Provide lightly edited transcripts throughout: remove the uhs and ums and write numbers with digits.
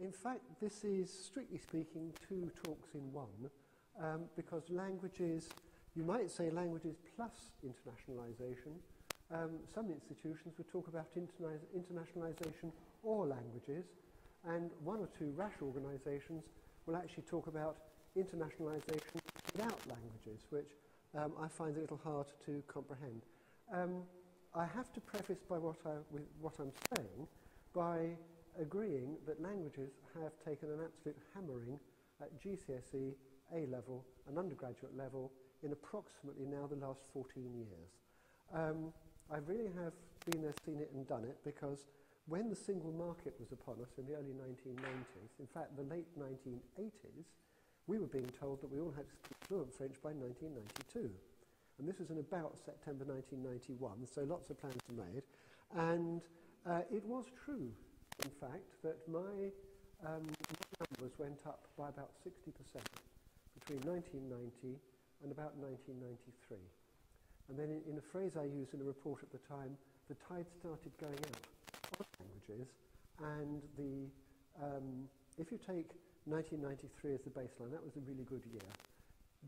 In fact, this is, strictly speaking, two talks in one, because languages, you might say languages plus internationalisation. Some institutions would talk about internationalisation or languages, and one or two rash organisations will actually talk about internationalisation without languages, which I find a little hard to comprehend. I have to preface by what I'm saying by agreeing that languages have taken an absolute hammering at GCSE, A-level and undergraduate level in approximately now the last 14 years. I really have been there, seen it and done it, because when the single market was upon us in the early 1990s, in fact the late 1980s, we were being told that we all had to speak fluent French by 1992. And this was in about September 1991, so lots of plans were made. And it was true, in fact, that my numbers went up by about 60% between 1990 and about 1993. And then in a phrase I used in a report at the time, the tide started going out on languages, and if you take 1993 as the baseline, that was a really good year.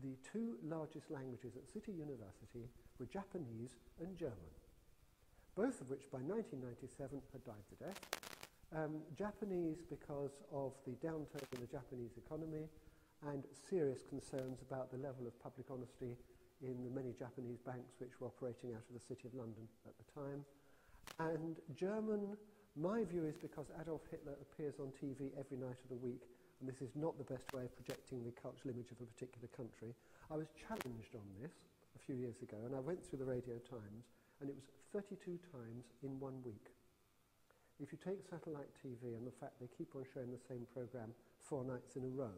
The two largest languages at City University were Japanese and German, both of which by 1997 had died to death. Japanese because of the downturn in the Japanese economy and serious concerns about the level of public honesty in the many Japanese banks which were operating out of the City of London at the time. And German, my view is because Adolf Hitler appears on TV every night of the week, and this is not the best way of projecting the cultural image of a particular country. I was challenged on this a few years ago, and I went through the Radio Times, and it was 32 times in 1 week. If you take satellite TV and the fact they keep on showing the same programme 4 nights in a row,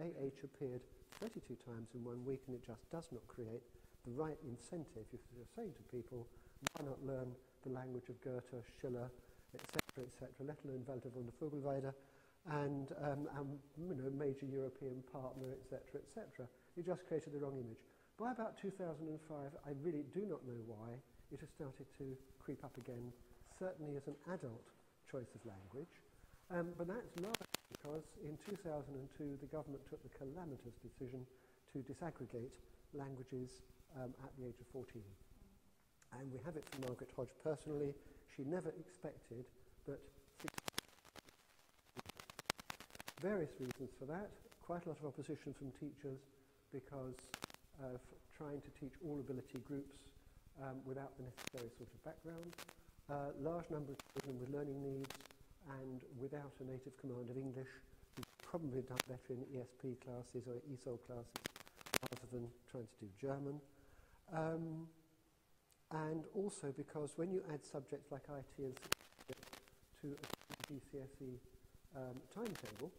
AH appeared 32 times in 1 week, and it just does not create the right incentive if you're saying to people, why not learn the language of Goethe, Schiller, etc., let alone Walter von der Vogelweide, and major European partner, etc., etc. It just created the wrong image. By about 2005, I really do not know why, it has started to creep up again, certainly as an adult choice of language. But that's largely because in 2002 the government took the calamitous decision to disaggregate languages at the age of 14. And we have it from Margaret Hodge personally. She never expected that. Various reasons for that. Quite a lot of opposition from teachers because of trying to teach all ability groups without the necessary sort of background. Large number of children with learning needs and without a native command of English, who probably done better in ESP classes or ESOL classes rather than trying to do German. And also because when you add subjects like IT and to a GCSE timetable,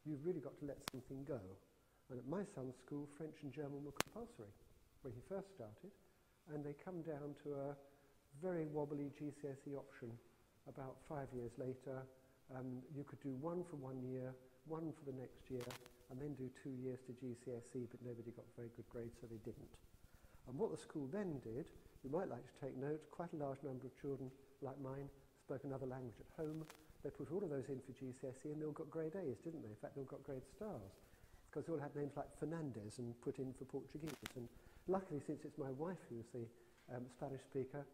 you've really got to let something go. And at my son's school, French and German were compulsory when he first started, and they come down to a very wobbly GCSE option about 5 years later. You could do one for 1 year, one for the next year, and then do 2 years to GCSE, but nobody got very good grades, so they didn't. And what the school then did, you might like to take note, quite a large number of children like mine spoke another language at home. They put all of those in for GCSE and they all got grade A's, didn't they? In fact, they all got grade stars because they all had names like Fernandez and put in for Portuguese. And luckily, since it's my wife who's the Spanish speaker,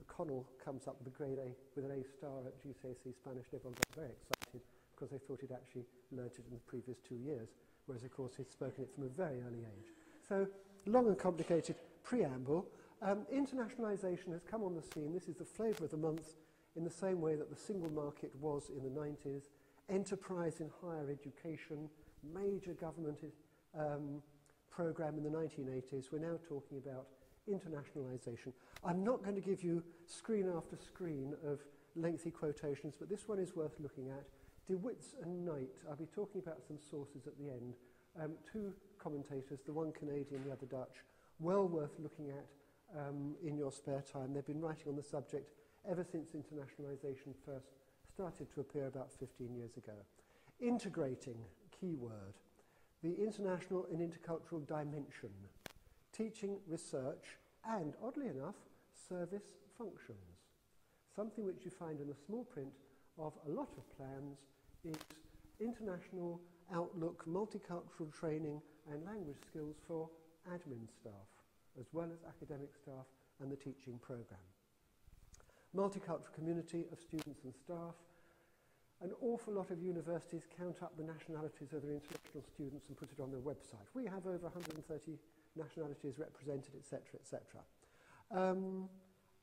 Connell comes up with a grade A, with an A star at GCSE Spanish. Everyone got very excited because they thought he'd actually learnt it in the previous 2 years, whereas, of course, he'd spoken it from a very early age. So, long and complicated preamble. Internationalisation has come on the scene. This is the flavour of the month, in the same way that the single market was in the 90s, enterprise in higher education, major government programme in the 1980s. We're now talking about internationalisation. I'm not going to give you screen after screen of lengthy quotations, but this one is worth looking at. DeWitts and Knight, I'll be talking about some sources at the end. Two commentators, the one Canadian, the other Dutch, well worth looking at in your spare time. They've been writing on the subject ever since internationalisation first started to appear about 15 years ago. Integrating, key word. The international and intercultural dimension. Teaching, research, and, oddly enough, service functions. Something which you find in the small print of a lot of plans is international outlook, multicultural training and language skills for admin staff, as well as academic staff and the teaching programme. Multicultural community of students and staff. An awful lot of universities count up the nationalities of their international students and put it on their website. We have over 130 nationalities represented, etc., etc.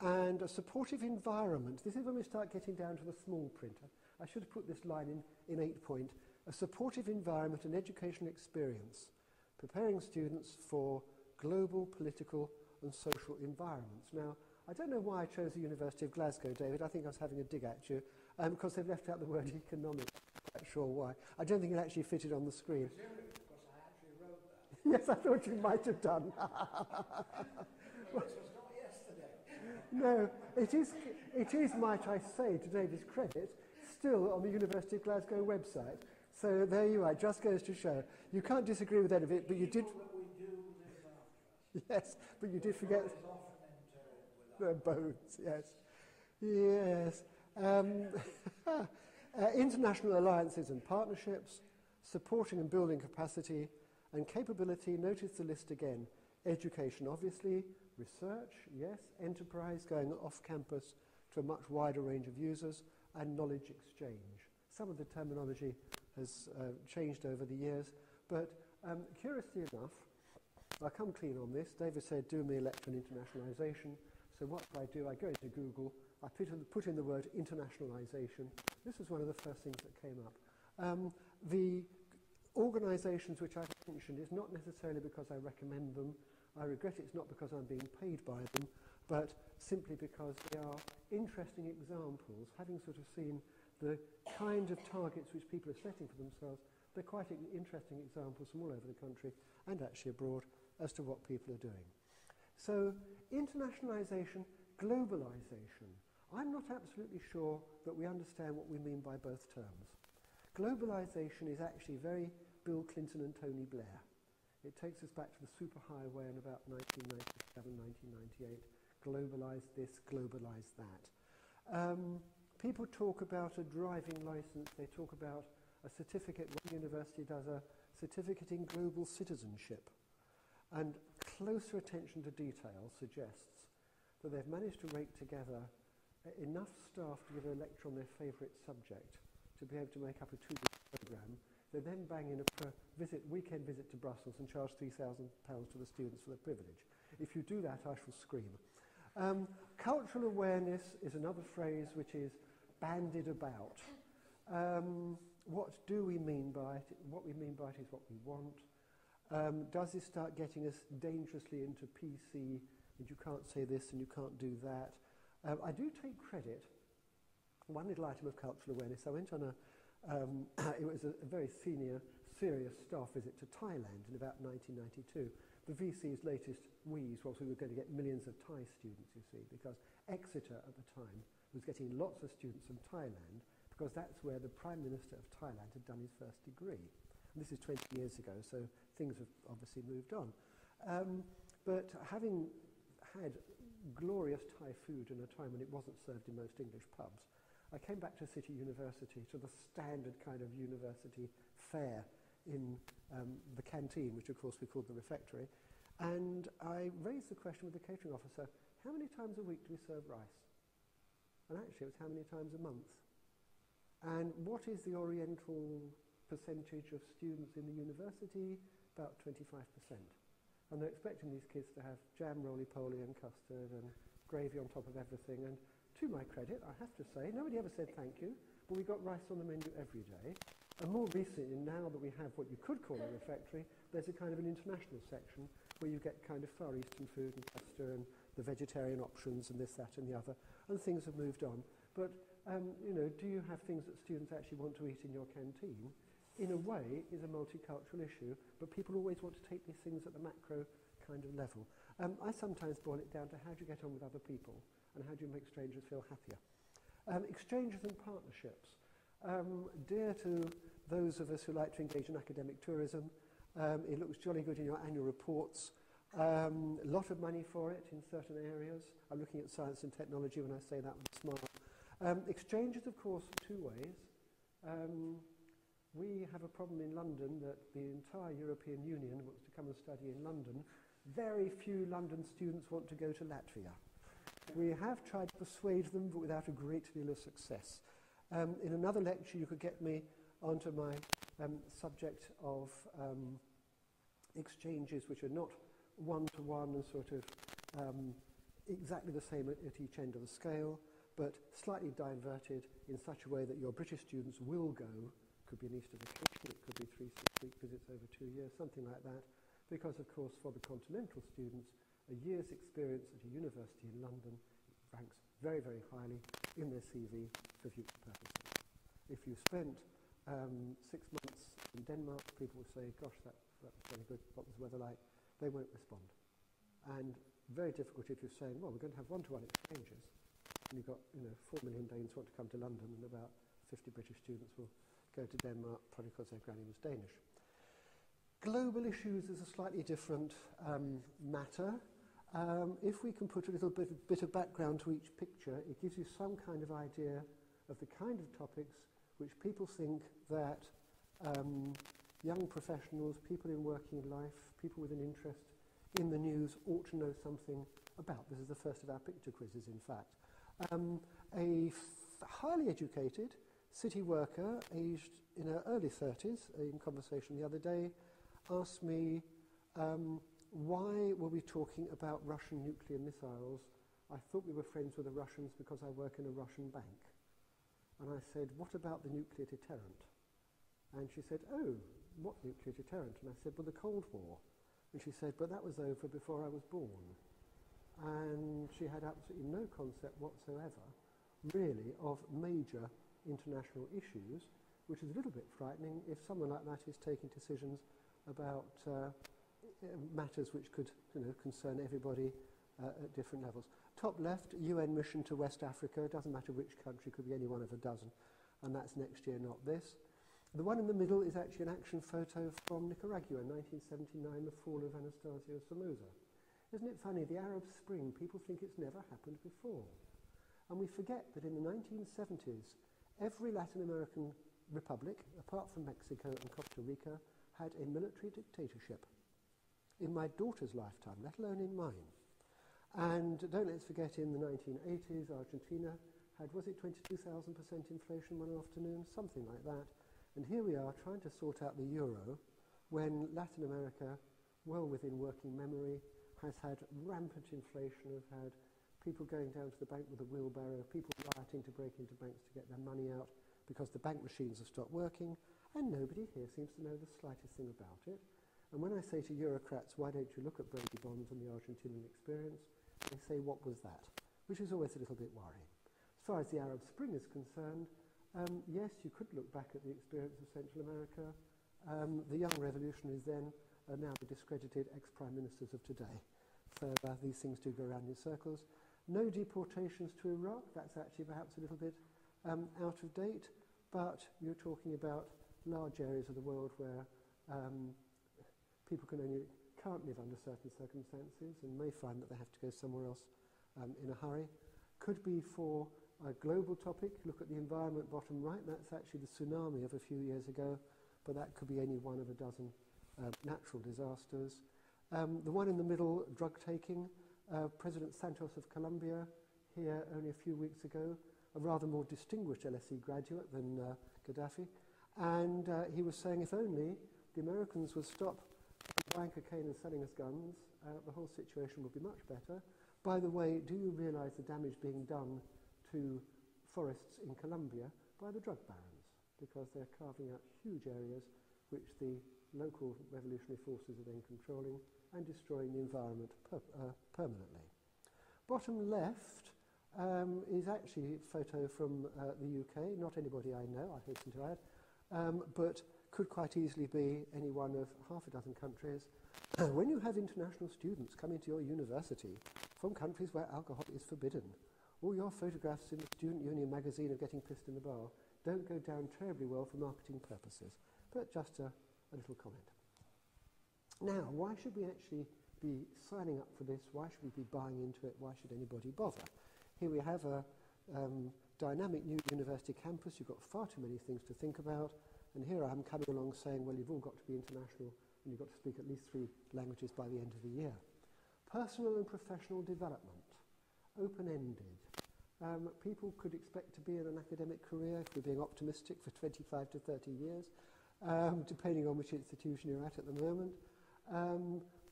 And a supportive environment. This is when we start getting down to the small print. I should have put this line in 8 point. A supportive environment and educational experience, preparing students for global, political and social environments. Now, I don't know why I chose the University of Glasgow, David. I think I was having a dig at you, because they've left out the word economic. I'm not quite sure why. I don't think it actually fitted on the screen. Presumably because I actually wrote that. Yes, I thought you might have done. Well, this was not yesterday. No, it is, might I say, to David's credit, still on the University of Glasgow website. So there you are, it just goes to show. You can't disagree with any of it, but you did... That we do live after us. Yes, but you did forget... Is often interred with The bones, yes. Yes. International alliances and partnerships, supporting and building capacity and capability. Notice the list again. Education, obviously. Research, yes. Enterprise, going off campus to a much wider range of users. And knowledge exchange. Some of the terminology has changed over the years, but curiously enough, I'll come clean on this. David said, do me a lecture on internationalisation. So what do? I go into Google, I put in the word internationalisation. This was one of the first things that came up. The organisations which I've mentioned is not necessarily because I recommend them. I regret it's not because I'm being paid by them, but simply because they are interesting examples. Having sort of seen the kind of targets which people are setting for themselves, they're quite interesting examples from all over the country and actually abroad as to what people are doing. So, internationalisation, globalisation. I'm not absolutely sure that we understand what we mean by both terms. Globalisation is actually very Bill Clinton and Tony Blair. It takes us back to the superhighway in about 1997, 1998. Globalise this, globalise that. People talk about a driving licence. They talk about a certificate. One university does a certificate in global citizenship. And closer attention to detail suggests that they've managed to rake together enough staff to give a lecture on their favourite subject to be able to make up a 2-week programme. They then bang in a weekend visit to Brussels and charge £3,000 to the students for the privilege. If you do that, I shall scream. Cultural awareness is another phrase which is bandied about. What do we mean by it? What we mean by it is what we want. Does this start getting us dangerously into PC, and you can't say this and you can't do that? I do take credit. One little item of cultural awareness. I went on it was a very serious staff visit to Thailand in about 1992. The VC's latest wheeze was we were going to get millions of Thai students, you see, because Exeter at the time was getting lots of students from Thailand because that's where the Prime Minister of Thailand had done his first degree. And this is 20 years ago, so things have obviously moved on. But having had glorious Thai food in a time when it wasn't served in most English pubs, I came back to City University, to the standard kind of university fare in the canteen, which of course we called the refectory, and I raised the question with the catering officer, how many times a week do we serve rice? And actually it was how many times a month? And what is the Oriental percentage of students in the university? About 25%. And they're expecting these kids to have jam, roly-poly and custard and gravy on top of everything. And to my credit, I have to say, nobody ever said thank you, but we got rice on the menu every day. And more recently, now that we have what you could call a refectory, there's a kind of an international section where you get kind of Far Eastern food and pasta and the vegetarian options and this, that and the other, and things have moved on. But, you know, do you have things that students actually want to eat in your canteen? In a way, is a multicultural issue, but people always want to take these things at the macro kind of level. I sometimes boil it down to how do you get on with other people and how do you make strangers feel happier. Exchanges and partnerships. Dear to those of us who like to engage in academic tourism, it looks jolly good in your annual reports. A lot of money for it in certain areas. I'm looking at science and technology when I say that with a smile. Exchanges, of course, two ways. we have a problem in London that the entire European Union wants to come and study in London. Very few London students want to go to Latvia. We have tried to persuade them, but without a great deal of success. In another lecture, you could get me onto my subject of exchanges which are not one-to-one and sort of exactly the same at each end of the scale, but slightly diverted in such a way that your British students will go. Could be an Easter vacation, it could be 3 6-week visits over 2 years, something like that, because of course for the continental students, a year's experience at a university in London ranks very, very highly in their CV for future purposes. If you spent 6 months in Denmark, people will say, gosh, that was very good, what was the weather like? They won't respond. And very difficult if you're saying, well, we're going to have one-to-one exchanges, and you've got 4 million Danes want to come to London, and about 50 British students will go to Denmark, probably because their granny was Danish. Global issues is a slightly different matter. If we can put a little bit of background to each picture, it gives you some kind of idea of the kind of topics which people think that young professionals, people in working life, people with an interest in the news ought to know something about. This is the first of our picture quizzes, in fact. A highly educated city worker, aged in her early 30s, in conversation the other day, asked me why were we talking about Russian nuclear missiles. I thought we were friends with the Russians because I work in a Russian bank. And I said, what about the nuclear deterrent? And she said, oh, what nuclear deterrent? And I said, well, the Cold War. And she said, but that was over before I was born. And she had absolutely no concept whatsoever, really, of major international issues, which is a little bit frightening if someone like that is taking decisions about matters which could concern everybody at different levels. Top left, UN mission to West Africa. It doesn't matter which country, could be any one of a dozen. And that's next year, not this. The one in the middle is actually an action photo from Nicaragua, 1979, the fall of Anastasio Somoza. Isn't it funny, the Arab Spring, people think it's never happened before. And we forget that in the 1970s, every Latin American republic, apart from Mexico and Costa Rica, had a military dictatorship. In my daughter's lifetime, let alone in mine. And don't let's forget, in the 1980s, Argentina had, was it 22,000% inflation one afternoon? Something like that. And here we are trying to sort out the euro when Latin America, well within working memory, has had rampant inflation, have had people going down to the bank with a wheelbarrow, people rioting to break into banks to get their money out because the bank machines have stopped working, and nobody here seems to know the slightest thing about it. And when I say to Eurocrats, why don't you look at Brady bonds and the Argentinian experience, they say, what was that? Which is always a little bit worrying. As far as the Arab Spring is concerned, yes, you could look back at the experience of Central America. The young revolutionaries then are now the discredited ex-prime ministers of today. So these things do go around in circles. No deportations to Iraq. That's actually perhaps a little bit out of date. But you're talking about large areas of the world where people can't live under certain circumstances and may find that they have to go somewhere else in a hurry. Could be for a global topic. Look at the environment bottom right. That's actually the tsunami of a few years ago, but that could be any one of a dozen natural disasters. The one in the middle, drug taking. President Santos of Colombia here only a few weeks ago, a rather more distinguished LSE graduate than Gaddafi, and he was saying if only the Americans would stop buying cocaine and selling us guns, the whole situation would be much better. By the way, do you realise the damage being done to forests in Colombia by the drug barons? Because they're carving out huge areas which the local revolutionary forces are then controlling and destroying the environment permanently. Bottom left is actually a photo from the UK, not anybody I know, I hasten to add, but could quite easily be any one of half a dozen countries. When you have international students coming to your university from countries where alcohol is forbidden, all your photographs in the Student Union magazine of getting pissed in the bar don't go down terribly well for marketing purposes, but just a little comment. Now, why should we actually be signing up for this? Why should we be buying into it? Why should anybody bother? Here we have a dynamic new university campus. You've got far too many things to think about. and here I am coming along saying, well, you've all got to be international and you've got to speak at least 3 languages by the end of the year. Personal and professional development, open-ended. People could expect to be in an academic career, if we're being optimistic, for 25 to 30 years, depending on which institution you're at the moment.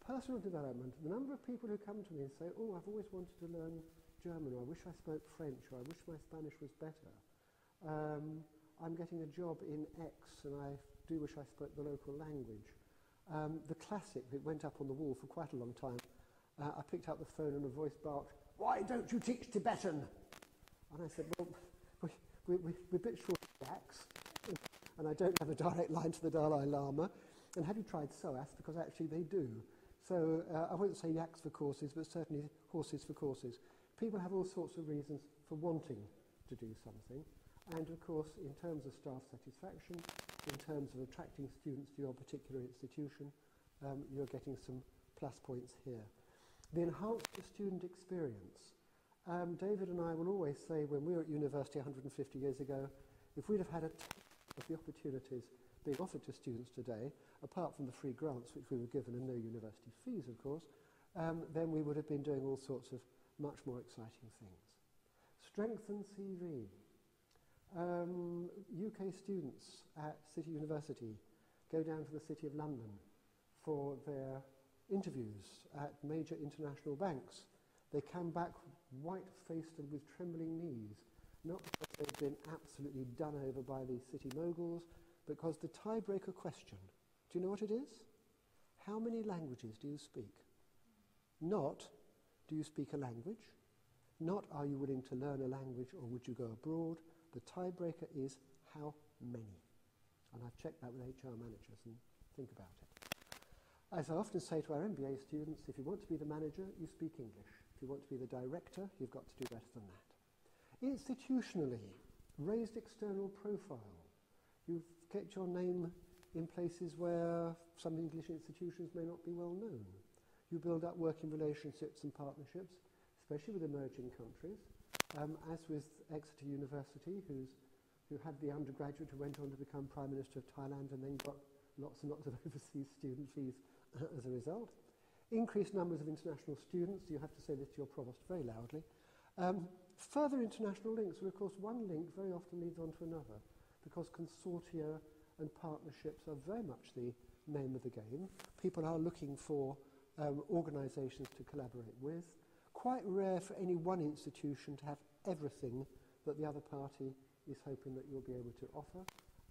Personal development. The number of people who come to me and say, oh, I've always wanted to learn German, or I wish I spoke French, or I wish my Spanish was better. I'm getting a job in X, and I do wish I spoke the local language. The classic that went up on the wall for quite a long time, I picked up the phone and a voice barked, why don't you teach Tibetan? And I said, well, we're a bit short of yaks, and I don't have a direct line to the Dalai Lama. And have you tried SOAS? Because actually they do. So I won't say yaks for courses, but certainly horses for courses. People have all sorts of reasons for wanting to do something. And of course, in terms of staff satisfaction, in terms of attracting students to your particular institution, you're getting some plus points here. The enhanced student experience. David and I will always say, when we were at university 150 years ago, if we'd have had a of the opportunities being offered to students today, apart from the free grants which we were given and no university fees, of course, then we would have been doing all sorts of much more exciting things. Strengthen CV. UK students at City University go down to the City of London for their interviews at major international banks. They come back white-faced and with trembling knees, not because they've been absolutely done over by these city moguls, because the tiebreaker question, do you know what it is? How many languages do you speak? Not, do you speak a language? Not, are you willing to learn a language or would you go abroad? The tiebreaker is how many. And I've checked that with HR managers and think about it. As I often say to our MBA students, if you want to be the manager, you speak English. If you want to be the director, you've got to do better than that. Institutionally, raised external profile. You get your name in places where some English institutions may not be well known. You build up working relationships and partnerships, especially with emerging countries, as with Exeter University, who had the undergraduate who went on to become Prime Minister of Thailand and then got lots and lots of overseas student fees as a result. Increased numbers of international students. You have to say this to your provost very loudly. Further international links, where of course one link very often leads on to another, because consortia and partnerships are very much the name of the game. People are looking for organisations to collaborate with. Quite rare for any one institution to have everything that the other party is hoping that you'll be able to offer,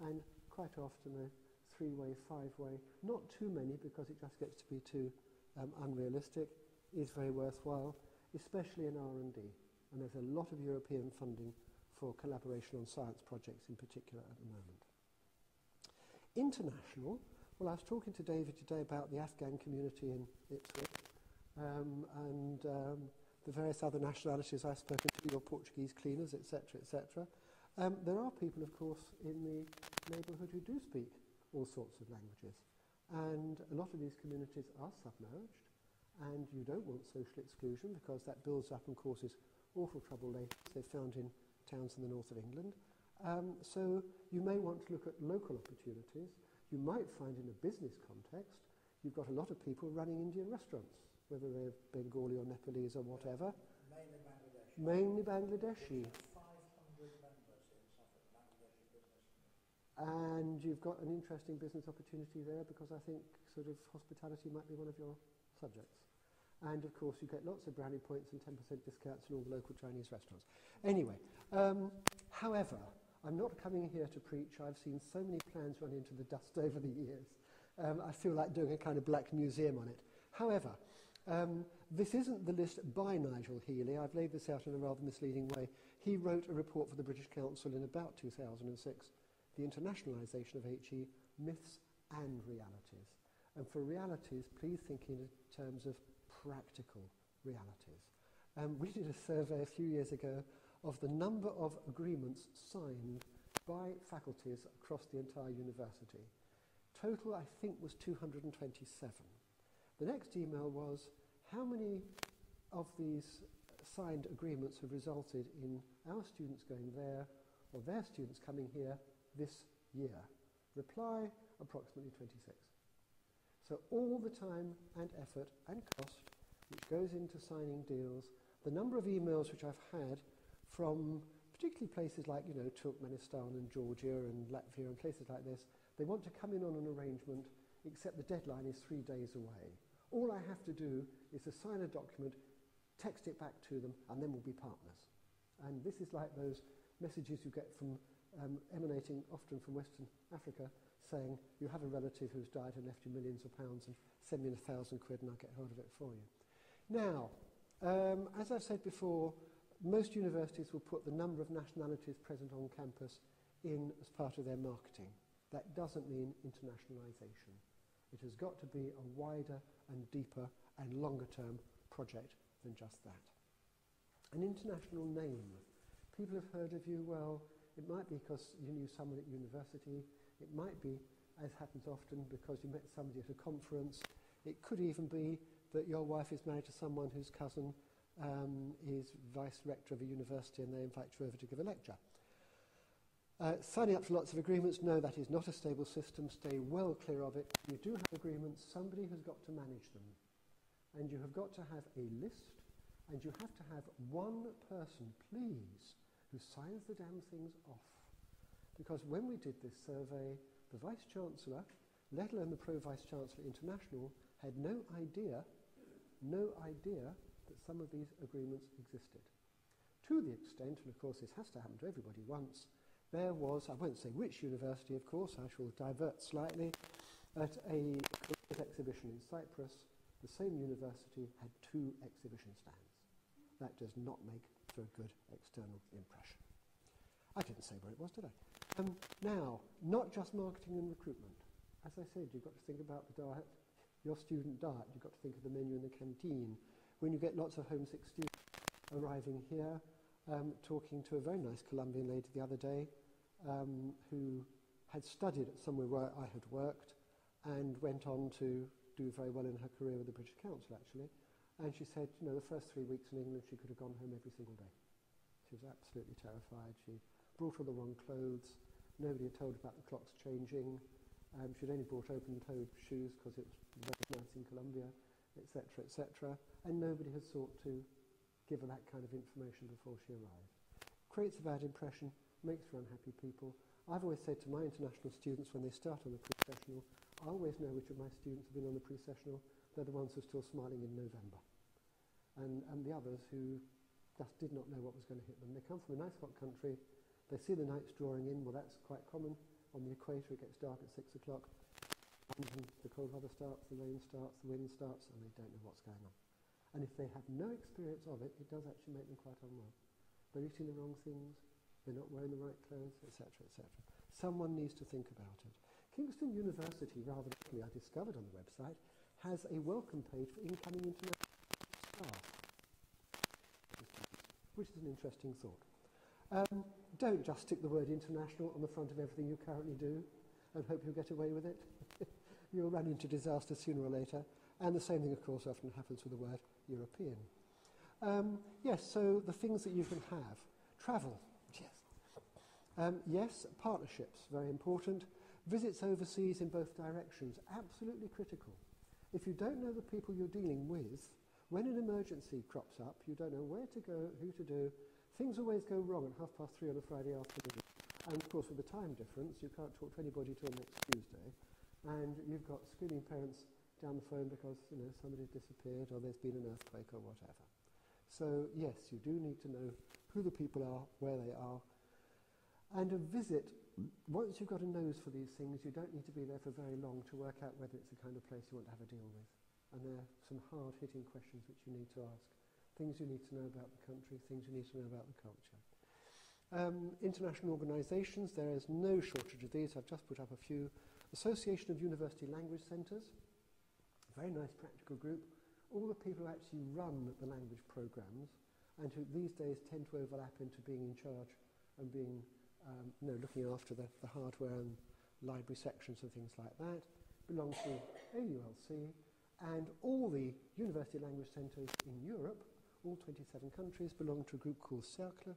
and quite often a 3-way, 5-way, not too many because it just gets to be too unrealistic, is very worthwhile, especially in R&D. And there's a lot of European funding for collaboration on science projects in particular at the moment. International, well, I was talking to David today about the Afghan community in Ipswich and the various other nationalities I've spoken to, your Portuguese cleaners, etc., etc. There are people, of course, in the neighbourhood who do speak all sorts of languages. And a lot of these communities are submerged, and you don't want social exclusion because that builds up and causes awful trouble later, as they've found in towns in the north of England. So you may want to look at local opportunities. You might find in a business context, you've got a lot of people running Indian restaurants, whether they're Bengali or Nepalese or whatever. Mainly Bangladeshi. Mainly Bangladeshi. 500 members in Suffolk, Bangladeshi business. And you've got an interesting business opportunity there because I think sort of hospitality might be one of your subjects. And of course you get lots of brownie points and 10% discounts in all the local Chinese restaurants. Anyway, however, I'm not coming here to preach. I've seen so many plans run into the dust over the years. I feel like doing a kind of black museum on it. However, this isn't the list by Nigel Healy. I've laid this out in a rather misleading way. He wrote a report for the British Council in about 2006, The Internationalisation of HE, Myths and Realities. And for realities, please think in terms of practical realities. We did a survey a few years ago of the number of agreements signed by faculties across the entire university. Total, I think, was 227. The next email was, how many of these signed agreements have resulted in our students going there or their students coming here this year? Reply, approximately 26. So all the time and effort and cost which goes into signing deals, the number of emails which I've had from particularly places like, Turkmenistan and Georgia and Latvia and places like this, they want to come in on an arrangement, except the deadline is 3 days away. All I have to do is to sign a document, text it back to them, and then we'll be partners. And this is like those messages you get from emanating often from Western Africa, saying you have a relative who's died and left you millions of pounds and send me 1,000 quid and I'll get hold of it for you. Now, as I've said before, most universities will put the number of nationalities present on campus in as part of their marketing. That doesn't mean internationalisation. It has got to be a wider and deeper and longer term project than just that. An international name. People have heard of you, well, it might be because you knew someone at university. It might be, as happens often, because you met somebody at a conference. It could even be that your wife is married to someone whose cousin is vice rector of a university and they invite you over to give a lecture. Signing up to lots of agreements, no, that is not a stable system. Stay well clear of it. You do have agreements, somebody has got to manage them. And you have got to have a list, and you have to have one person, please, who signs the damn things off. Because when we did this survey, the Vice-Chancellor, let alone the Pro-Vice-Chancellor International, had no idea that some of these agreements existed. To the extent, and of course this has to happen to everybody once, there was, I won't say which university of course, I shall divert slightly, at a exhibition in Cyprus, the same university had 2 exhibition stands. That does not make for a good external impression. I didn't say where it was, did I? Now, not just marketing and recruitment. As I said, you've got to think about the diet, your student diet. You've got to think of the menu in the canteen. When you get lots of homesick students arriving here, talking to a very nice Colombian lady the other day who had studied at somewhere where I had worked and went on to do very well in her career with the British Council, actually. And she said, the first 3 weeks in England, she could have gone home every single day. She was absolutely terrified. She brought all the wrong clothes. Nobody had told her about the clocks changing. She'd only brought open-toed shoes because it was very nice in Colombia, etc., etc. And nobody had sought to give her that kind of information before she arrived. Creates a bad impression, makes for unhappy people. I've always said to my international students when they start on the pre-sessional, I always know which of my students have been on the pre-sessional. They're the ones who are still smiling in November. And the others who just did not know what was going to hit them. They come from a nice hot country, they see the nights drawing in, well that's quite common. On the equator it gets dark at 6 o'clock, and the cold weather starts, the rain starts, the wind starts, and they don't know what's going on. And if they have no experience of it, it does actually make them quite unwell. They're eating the wrong things, they're not wearing the right clothes, etc., etc. Someone needs to think about it. Kingston University, rather luckily I discovered on the website, has a welcome page for incoming international staff, which is an interesting thought. Don't just stick the word international on the front of everything you currently do and hope you'll get away with it. You'll run into disaster sooner or later. And the same thing, of course, often happens with the word European. Yes, so the things that you can have. Travel, yes. Yes, partnerships, very important. Visits overseas in both directions, absolutely critical. If you don't know the people you're dealing with, when an emergency crops up, you don't know where to go, who to do. Things always go wrong at 3:30 on a Friday afternoon. And of course with the time difference, you can't talk to anybody till next Tuesday. And you've got screaming parents down the phone because somebody disappeared or there's been an earthquake or whatever. So yes, you do need to know who the people are, where they are. And a visit, once you've got a nose for these things, you don't need to be there for very long to work out whether it's the kind of place you want to have a deal with. And there are some hard-hitting questions which you need to ask. Things you need to know about the country, things you need to know about the culture. International organisations, there is no shortage of these. I've just put up a few. Association of University Language Centres, very nice practical group. All the people who actually run the language programmes and who these days tend to overlap into being in charge and being, looking after the hardware and library sections and things like that, belong to AULC, and all the university language centres in Europe, all 27 countries, belong to a group called Cercle,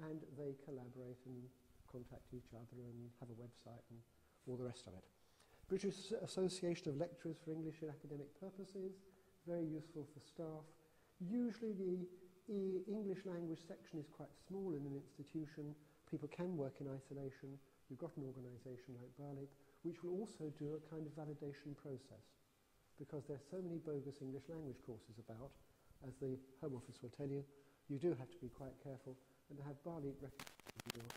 and they collaborate and contact each other and have a website and all the rest of it. British Association of Lecturers for English in Academic Purposes, very useful for staff. Usually the English language section is quite small in an institution. People can work in isolation. You've got an organisation like Barlick, which will also do a kind of validation process, because there's so many bogus English language courses about, as the Home Office will tell you. You do have to be quite careful, and to have Barlick recognised on your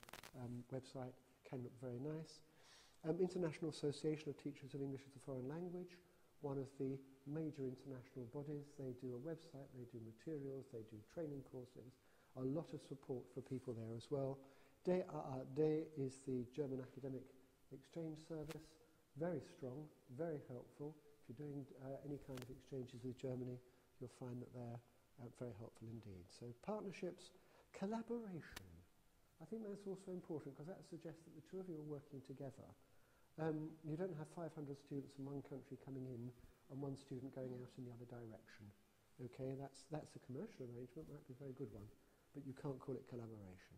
website can look very nice. International Association of Teachers of English as a Foreign Language, one of the major international bodies. They do a website, they do materials, they do training courses, a lot of support for people there as well. DAAD is the German Academic Exchange Service, very strong, very helpful. If you're doing any kind of exchanges with Germany, you'll find that they're very helpful indeed. So partnerships, collaboration. I think that's also important, because that suggests that the two of you are working together. You don't have 500 students from one country coming in and one student going out in the other direction. Okay, that's a commercial arrangement, might be a very good one, but you can't call it collaboration.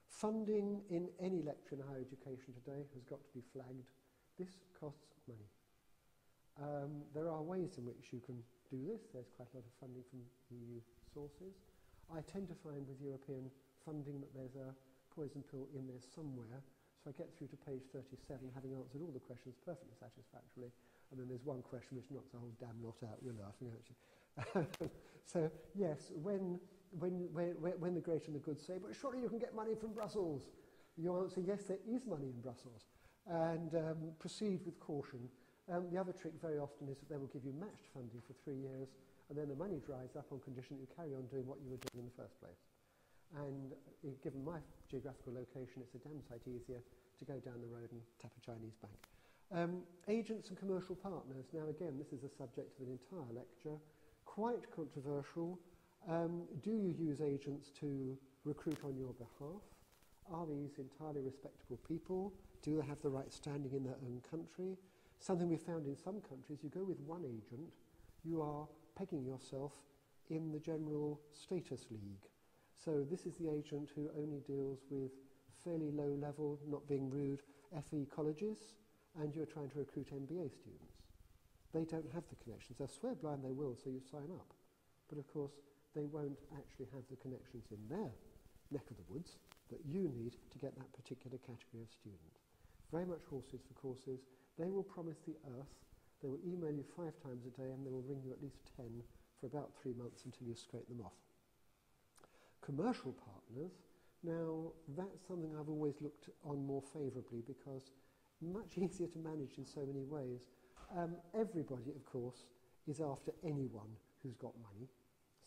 Funding in any lecture in higher education today has got to be flagged. This costs money. There are ways in which you can do this. There's quite a lot of funding from EU sources. I tend to find with European funding that there's a poison pill in there somewhere. So I get through to page 37, having answered all the questions perfectly satisfactorily, and then there's one question which knocks the whole damn lot out. You're laughing, aren't you? So yes, when the great and the good say, but surely you can get money from Brussels, you answer, yes, there is money in Brussels, and proceed with caution. The other trick very often is that they will give you matched funding for 3 years, and then the money dries up on condition that you carry on doing what you were doing in the first place. And given my geographical location, it's a damn sight easier to go down the road and tap a Chinese bank. Agents and commercial partners. Now again, this is a subject of an entire lecture. Quite controversial. Do you use agents to recruit on your behalf? Are these entirely respectable people? Do they have the right standing in their own country? Something we found in some countries, you go with one agent, you are pegging yourself in the general status league. So this is the agent who only deals with fairly low level, not being rude, FE colleges, and you're trying to recruit MBA students. They don't have the connections. They'll swear blind they will, so you sign up. But of course, they won't actually have the connections in their neck of the woods that you need to get that particular category of student. Very much horses for courses. They will promise the earth. They will email you 5 times a day, and they will ring you at least 10 for about 3 months until you scrape them off. Commercial partners, now that's something I've always looked on more favourably, because much easier to manage in so many ways. Everybody, of course, is after anyone who's got money,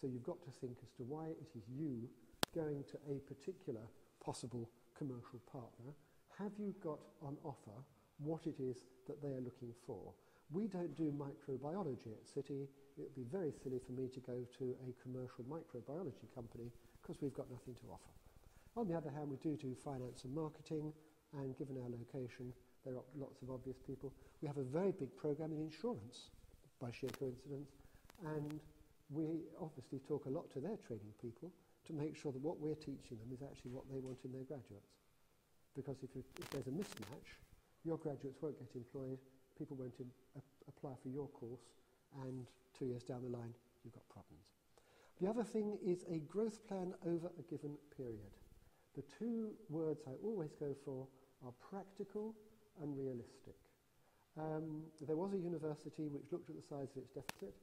so you've got to think as to why it is you going to a particular possible commercial partner. Have you got on offer what it is that they are looking for? We don't do microbiology at City. It would be very silly for me to go to a commercial microbiology company, because we've got nothing to offer. On the other hand, we do finance and marketing, and given our location, there are lots of obvious people. We have a very big program in insurance, by sheer coincidence, and we obviously talk a lot to their training people to make sure that what we're teaching them is actually what they want in their graduates. Because if there's a mismatch, your graduates won't get employed, people won't apply for your course, and 2 years down the line, you've got problems. The other thing is a growth plan over a given period. The 2 words I always go for are practical and realistic. There was a university which looked at the size of its deficit,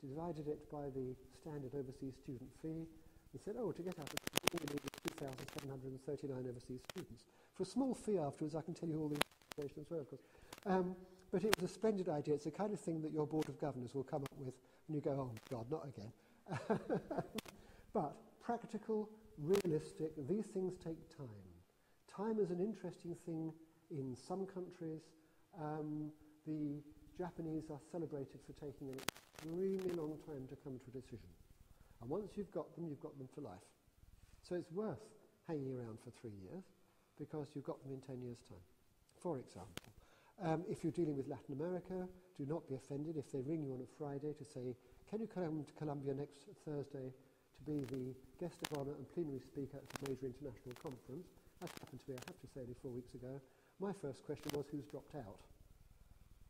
divided it by the standard overseas student fee, and said, oh, to get out of it, we need 2,739 overseas students. For a small fee afterwards, I can tell you all the information as well, of course. But it was a splendid idea. It's the kind of thing that your Board of Governors will come up with, and you go, oh, God, not again. But practical, realistic, these things take time. Time is an interesting thing in some countries. The Japanese are celebrated for taking an extremely long time to come to a decision. And once you've got them for life. So it's worth hanging around for 3 years, because you've got them in 10 years' time. For example, if you're dealing with Latin America, do not be offended if they ring you on a Friday to say, can you come to Colombia next Thursday to be the guest of honour and plenary speaker at a major international conference? That happened to me, I have to say, only 4 weeks ago. My first question was, who's dropped out?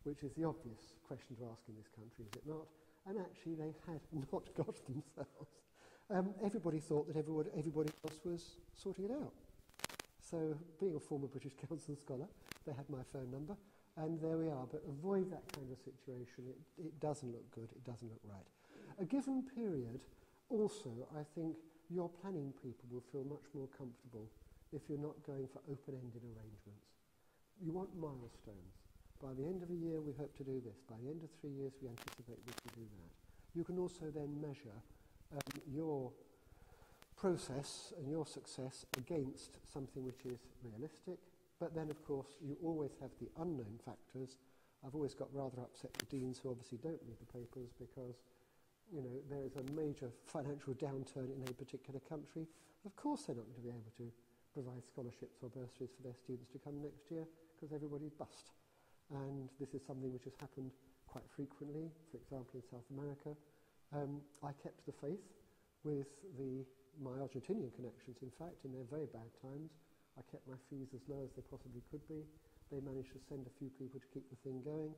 Which is the obvious question to ask in this country, is it not? And actually they had not got themselves. Everybody thought that everybody else was sorting it out. So being a former British Council scholar, they had my phone number, and there we are. But avoid that kind of situation. It doesn't look good, it doesn't look right. A given period, also, I think your planning people will feel much more comfortable if you're not going for open-ended arrangements. You want milestones. By the end of a year, we hope to do this. By the end of 3 years, we anticipate we can do that. You can also then measure your process and your success against something which is realistic. But then, of course, you always have the unknown factors. I've always got rather upset with deans who obviously don't read the papers because, you know, there is a major financial downturn in a particular country. Of course they're not going to be able to provide scholarships or bursaries for their students to come next year because everybody's bust. And this is something which has happened quite frequently, for example, in South America. I kept the faith with my Argentinian connections, in fact, in their very bad times. I kept my fees as low as they possibly could be. They managed to send a few people to keep the thing going.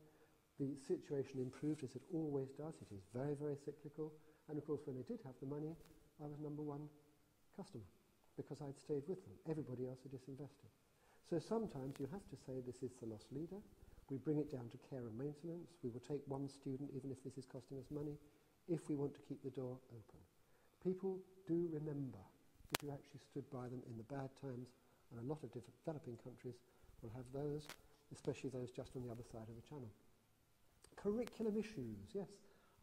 The situation improved, as it always does. It is very, very cyclical. And of course, when they did have the money, I was number one customer because I'd stayed with them. Everybody else had disinvested. So sometimes you have to say this is the lost leader. We bring it down to care and maintenance. We will take one student, even if this is costing us money, if we want to keep the door open. People do remember if you actually stood by them in the bad times, and a lot of developing countries will have those, especially those just on the other side of the channel. Curriculum issues, yes.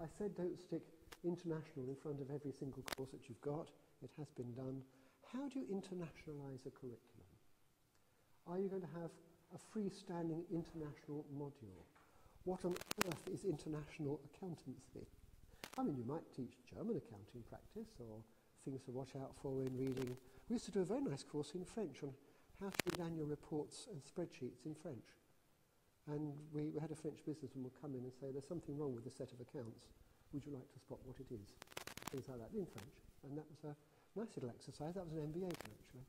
I said don't stick international in front of every single course that you've got. It has been done. How do you internationalise a curriculum? Are you going to have a freestanding international module? What on earth is international accountancy? I mean, you might teach German accounting practice or things to watch out for in reading. We used to do a very nice course in French on how to read annual reports and spreadsheets in French. And we had a French businessman would come in and say, there's something wrong with the set of accounts. Would you like to spot what it is? Things like that in French. And that was a nice little exercise. That was an MBA, actually.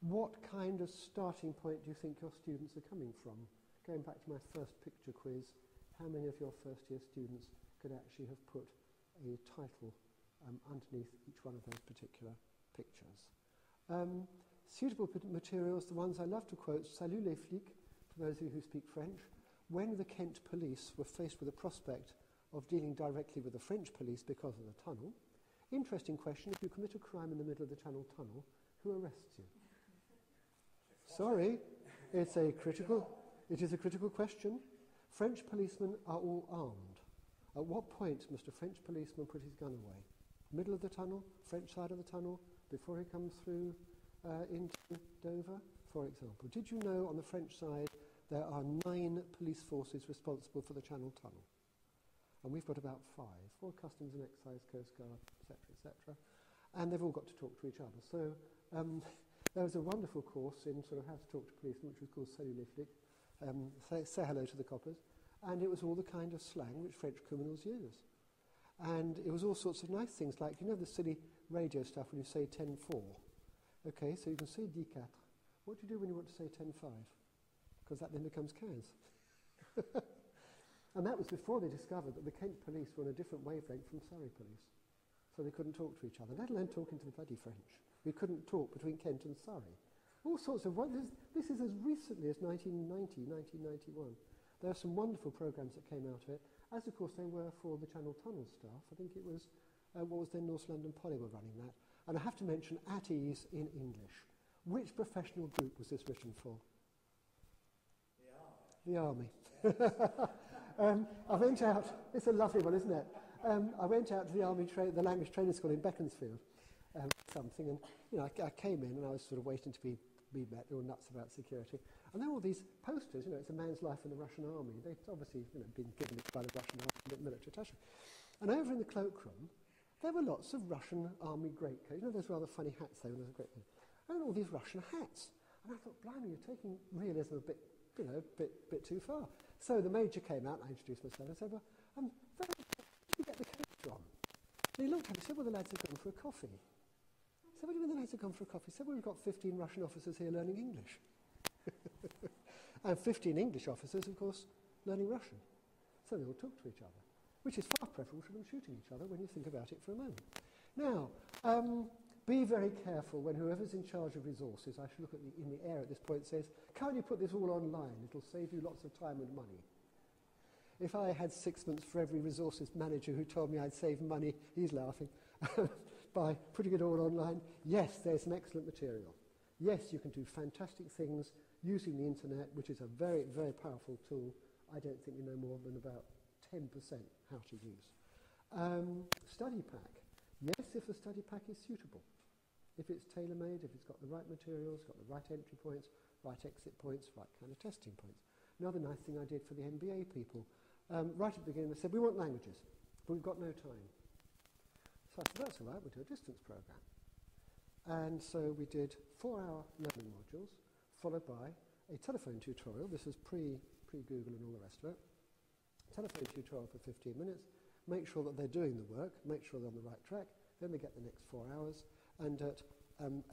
What kind of starting point do you think your students are coming from? Going back to my first picture quiz, how many of your first-year students could actually have put a title underneath each one of those particular pictures? Suitable materials, the ones I love to quote, Salut les flics, for those of you who speak French. When the Kent police were faced with the prospect of dealing directly with the French police because of the tunnel, interesting question, if you commit a crime in the middle of the Channel Tunnel, who arrests you? Sorry, it is a critical question. French policemen are all armed. At what point must a French policeman put his gun away? Middle of the tunnel, French side of the tunnel, before he comes through into Dover, for example. Did you know on the French side there are 9 police forces responsible for the Channel Tunnel? And we've got about 5, 4 Customs and Excise, Coast Guard, etc., etc. And they've all got to talk to each other. So there was a wonderful course in sort of how to talk to policemen, which was called Salut les flics, say hello to the coppers. And it was all the kind of slang which French criminals use. And it was all sorts of nice things, like, you know the silly radio stuff when you say 10-4? Okay, so you can say 10-4. What do you do when you want to say 10-5? Because that then becomes 15. And that was before they discovered that the Kent police were on a different wavelength from Surrey police. So they couldn't talk to each other, let alone talking to the bloody French. We couldn't talk between Kent and Surrey. All sorts of... This is as recently as 1990, 1991. There are some wonderful programmes that came out of it, as of course they were for the Channel Tunnel staff. I think it was, what was then North London Poly were running that. And I have to mention At Ease in English. Which professional group was this written for? The Army. I went out, it's a lovely one, isn't it? I went out to the Army, the language training school in Beaconsfield, and you know, I came in and I was sort of waiting to be met. They were nuts about security. And there were all these posters, you know, it's a man's life in the Russian army. They'd obviously, you know, been given it by the Russian military attaché. And over in the cloakroom, there were lots of Russian army greatcoats. You know, those rather funny hats they were, those great things. And all these Russian hats. And I thought, blimey, you're taking realism a bit, you know, bit too far. So the major came out, and I introduced myself, and I said, well, where did you get the coat from? And he looked at me and said, well, the lads have gone for a coffee. I said, what do you mean the lads have gone for a coffee? He said, well, we've got 15 Russian officers here learning English. And 15 English officers, of course, learning Russian. So they all talk to each other, which is far preferable to them shooting each other when you think about it for a moment. Now, be very careful when whoever's in charge of resources, I should look at in the air at this point, says, can't you put this all online? It'll save you lots of time and money. If I had 6 months for every resources manager who told me I'd save money, he's laughing, by putting it all online, yes, there's some excellent material. Yes, you can do fantastic things using the internet, which is a very, very powerful tool. I don't think we know more than about 10% how to use. Study pack. Yes, if the study pack is suitable. If it's tailor-made, if it's got the right materials, got the right entry points, right exit points, right kind of testing points. Another nice thing I did for the MBA people, right at the beginning they said, we want languages, but we've got no time. So I said, that's all right, we'll do a distance program. And so we did 4-hour learning modules, followed by a telephone tutorial. This is pre-Google and all the rest of it. Telephone tutorial for 15 minutes, make sure that they're doing the work, make sure they're on the right track, then they get the next 4 hours, and at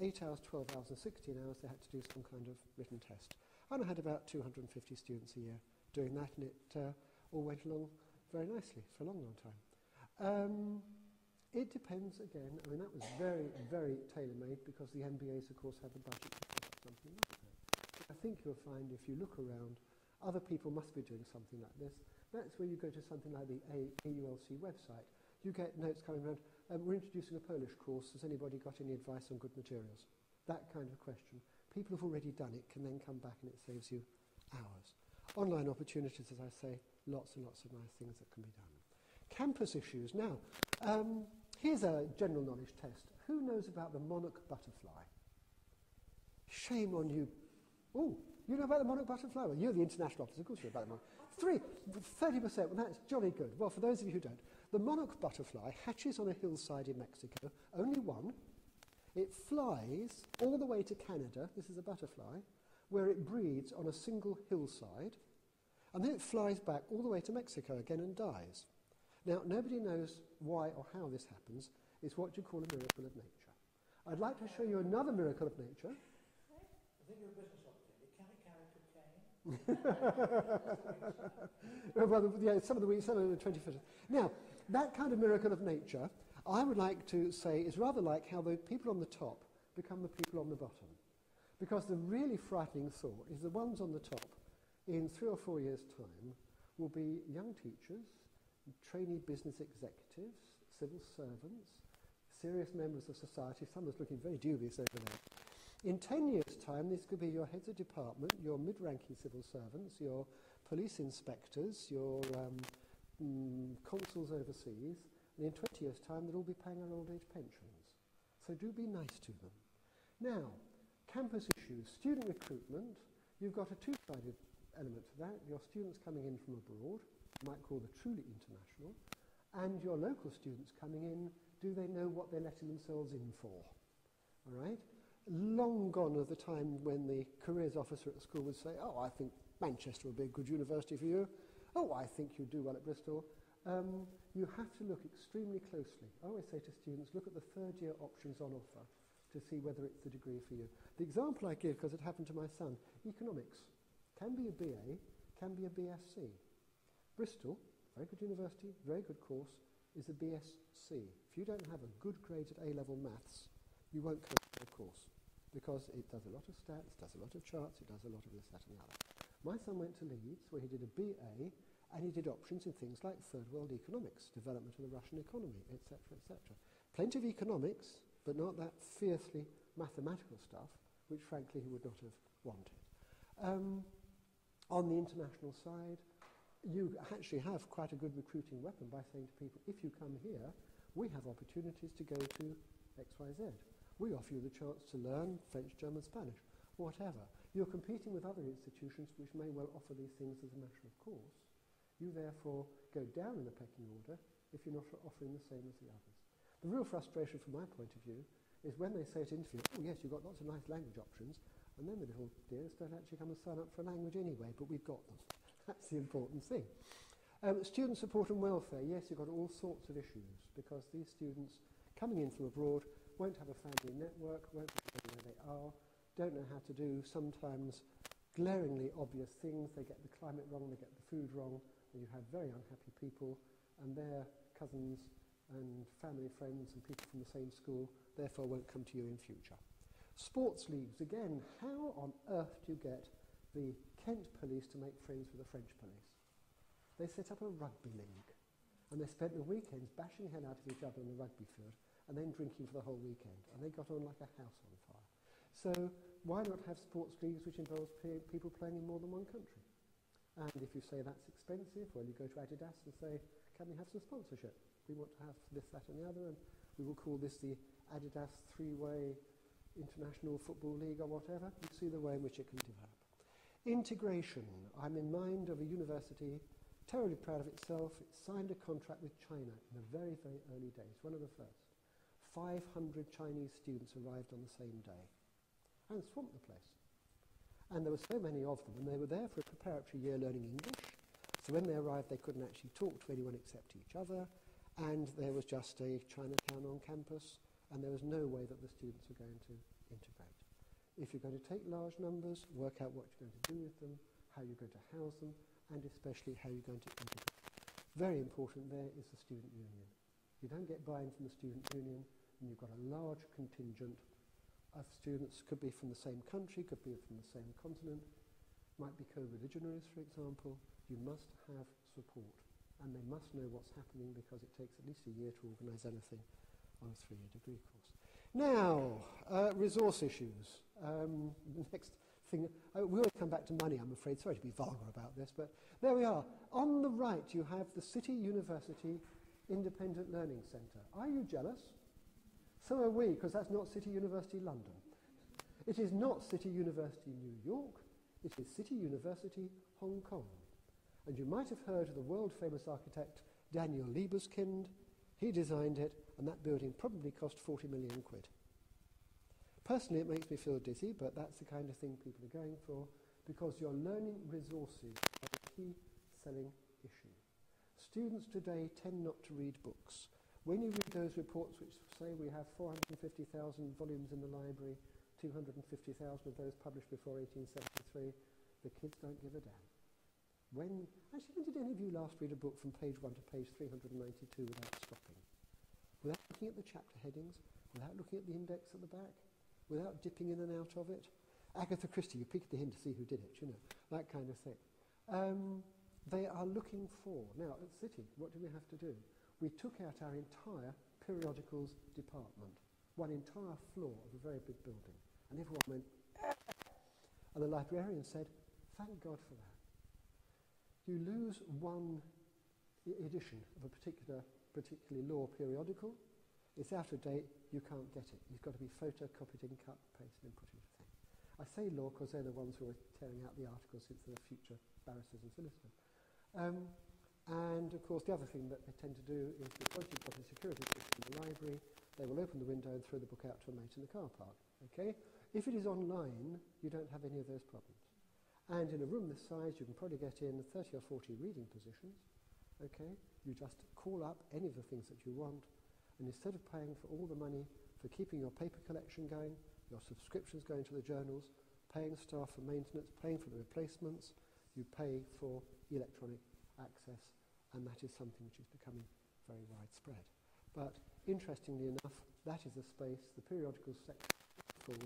8 hours, 12 hours and 16 hours they had to do some kind of written test. And I had about 250 students a year doing that, and it all went along very nicely for a long, long time. It depends, again, I mean that was very, very tailor-made because the MBAs of course have the budget to set up something like that. But I think you'll find if you look around, other people must be doing something like this. That's where you go to something like the AULC website. You get notes coming around, we're introducing a Polish course, has anybody got any advice on good materials? That kind of question. People who've already done it can then come back and it saves you hours. Online opportunities, as I say, lots and lots of nice things that can be done. Campus issues. Now, here's a general knowledge test. Who knows about the monarch butterfly? Shame on you. Oh, you know about the monarch butterfly? Well, you're the international officer, of course you know about the monarch. 30%, well that's jolly good. Well, for those of you who don't, the monarch butterfly hatches on a hillside in Mexico, only one. It flies all the way to Canada, this is a butterfly, where it breeds on a single hillside, and then it flies back all the way to Mexico again and dies. Now, nobody knows why or how this happens. It's what you call a miracle of nature. I'd like to show you another miracle of nature. I think you're a business opportunity. Can it carry cocaine? Well, yeah, some of the 25th. Now, that kind of miracle of nature, I would like to say, is rather like how the people on the top become the people on the bottom. Because the really frightening thought is the ones on the top, in 3 or 4 years' time, will be young teachers, trainee business executives, civil servants, serious members of society. Someone's looking very dubious over there. In 10 years' time, this could be your heads of department, your mid-ranking civil servants, your police inspectors, your consuls overseas, and in 20 years' time, they'll all be paying our old age pensions. So do be nice to them. Now, campus issues, student recruitment. You've got a two-sided element to that. Your students coming in from abroad, you might call the truly international, and your local students coming in, do they know what they're letting themselves in for? All right? Long gone are the time when the careers officer at the school would say, oh, I think Manchester would be a good university for you. Oh, I think you'd do well at Bristol. You have to look extremely closely. I always say to students, look at the third-year options on offer to see whether it's the degree for you. The example I give, because it happened to my son, economics can be a BA, can be a BSc. Bristol, very good university, very good course, is a BSc. If you don't have a good grade at A-level maths, you won't go through the course because it does a lot of stats, does a lot of charts, it does a lot of this, that and the other. My son went to Leeds where he did a BA and he did options in things like third world economics, development of the Russian economy, etc., etc. Plenty of economics, but not that fiercely mathematical stuff, which frankly he would not have wanted. On the international side, you actually have quite a good recruiting weapon by saying to people, if you come here, we have opportunities to go to XYZ. We offer you the chance to learn French, German, Spanish, whatever. You're competing with other institutions which may well offer these things as a matter of course. You therefore go down in the pecking order if you're not offering the same as the others. The real frustration from my point of view is when they say at interview, oh yes, you've got lots of nice language options, and then the little dears don't actually come and sign up for a language anyway, but we've got them. That's the important thing. Student support and welfare, yes, you've got all sorts of issues because these students coming in from abroad won't have a family network, won't know where they are, don't know how to do sometimes glaringly obvious things. They get the climate wrong, they get the food wrong, and you have very unhappy people, and their cousins and family friends and people from the same school therefore won't come to you in future. Sports leagues, again, how on earth do you get the Kent police to make friends with the French police? They set up a rugby league, and they spent the weekends bashing the hell out of each other on the rugby field and then drinking for the whole weekend, and they got on like a house on fire. So why not have sports leagues which involve people playing in more than one country? And if you say that's expensive, well, you go to Adidas and say, can we have some sponsorship? We want to have this, that and the other, and we will call this the Adidas three-way International Football League or whatever. You see the way in which it can develop. Integration. I'm in mind of a university, terribly proud of itself. It signed a contract with China in the very, very early days, one of the first. 500 Chinese students arrived on the same day and swamped the place. And there were so many of them, and they were there for a preparatory year learning English. So when they arrived, they couldn't actually talk to anyone except each other, and there was just a Chinatown on campus, and there was no way that the students were going to integrate. If you're going to take large numbers, work out what you're going to do with them, how you're going to house them, and especially how you're going to integrate. Very important there is the student union. You don't get buy-in from the student union, and you've got a large contingent of students, could be from the same country, could be from the same continent, might be co-religionaries, for example. You must have support, and they must know what's happening because it takes at least a year to organise anything on a 3-year degree course. Now, resource issues. Next thing, we always come back to money, I'm afraid. Sorry to be vulgar about this, but there we are. On the right, you have the City University Independent Learning Centre. Are you jealous? So are we, because that's not City University London. It is not City University New York. It is City University Hong Kong. And you might have heard of the world-famous architect Daniel Libeskind. He designed it, and that building probably cost 40 million quid. Personally, it makes me feel dizzy, but that's the kind of thing people are going for, because your learning resources are a key selling issue. Students today tend not to read books. When you read those reports which say we have 450,000 volumes in the library, 250,000 of those published before 1873, the kids don't give a damn. When did any of you last read a book from page 1 to page 392 without stopping? Without looking at the chapter headings, without looking at the index at the back, without dipping in and out of it? Agatha Christie, you peek at the hint to see who did it, you know, that kind of thing. They are looking for, now at City, what do we have to do? We took out our entire periodicals department, one entire floor of a very big building, and everyone went, ah! And the librarian said, thank God for that. You lose one edition of a particularly law periodical, it's out of date, you can't get it. You've got to be photocopied and cut, pasted and put into a thing. I say law because they're the ones who are tearing out the articles since they're future barristers and solicitors. And of course the other thing that they tend to do is because you've got a security system in the library, they will open the window and throw the book out to a mate in the car park. Okay? If it is online, you don't have any of those problems. And in a room this size, you can probably get in 30 or 40 reading positions. Okay? You just call up any of the things that you want, and instead of paying for all the money for keeping your paper collection going, your subscriptions going to the journals, paying staff for maintenance, paying for the replacements, you pay for electronic access, and that is something which is becoming very widespread. But interestingly enough, that is a space, the periodical section is full,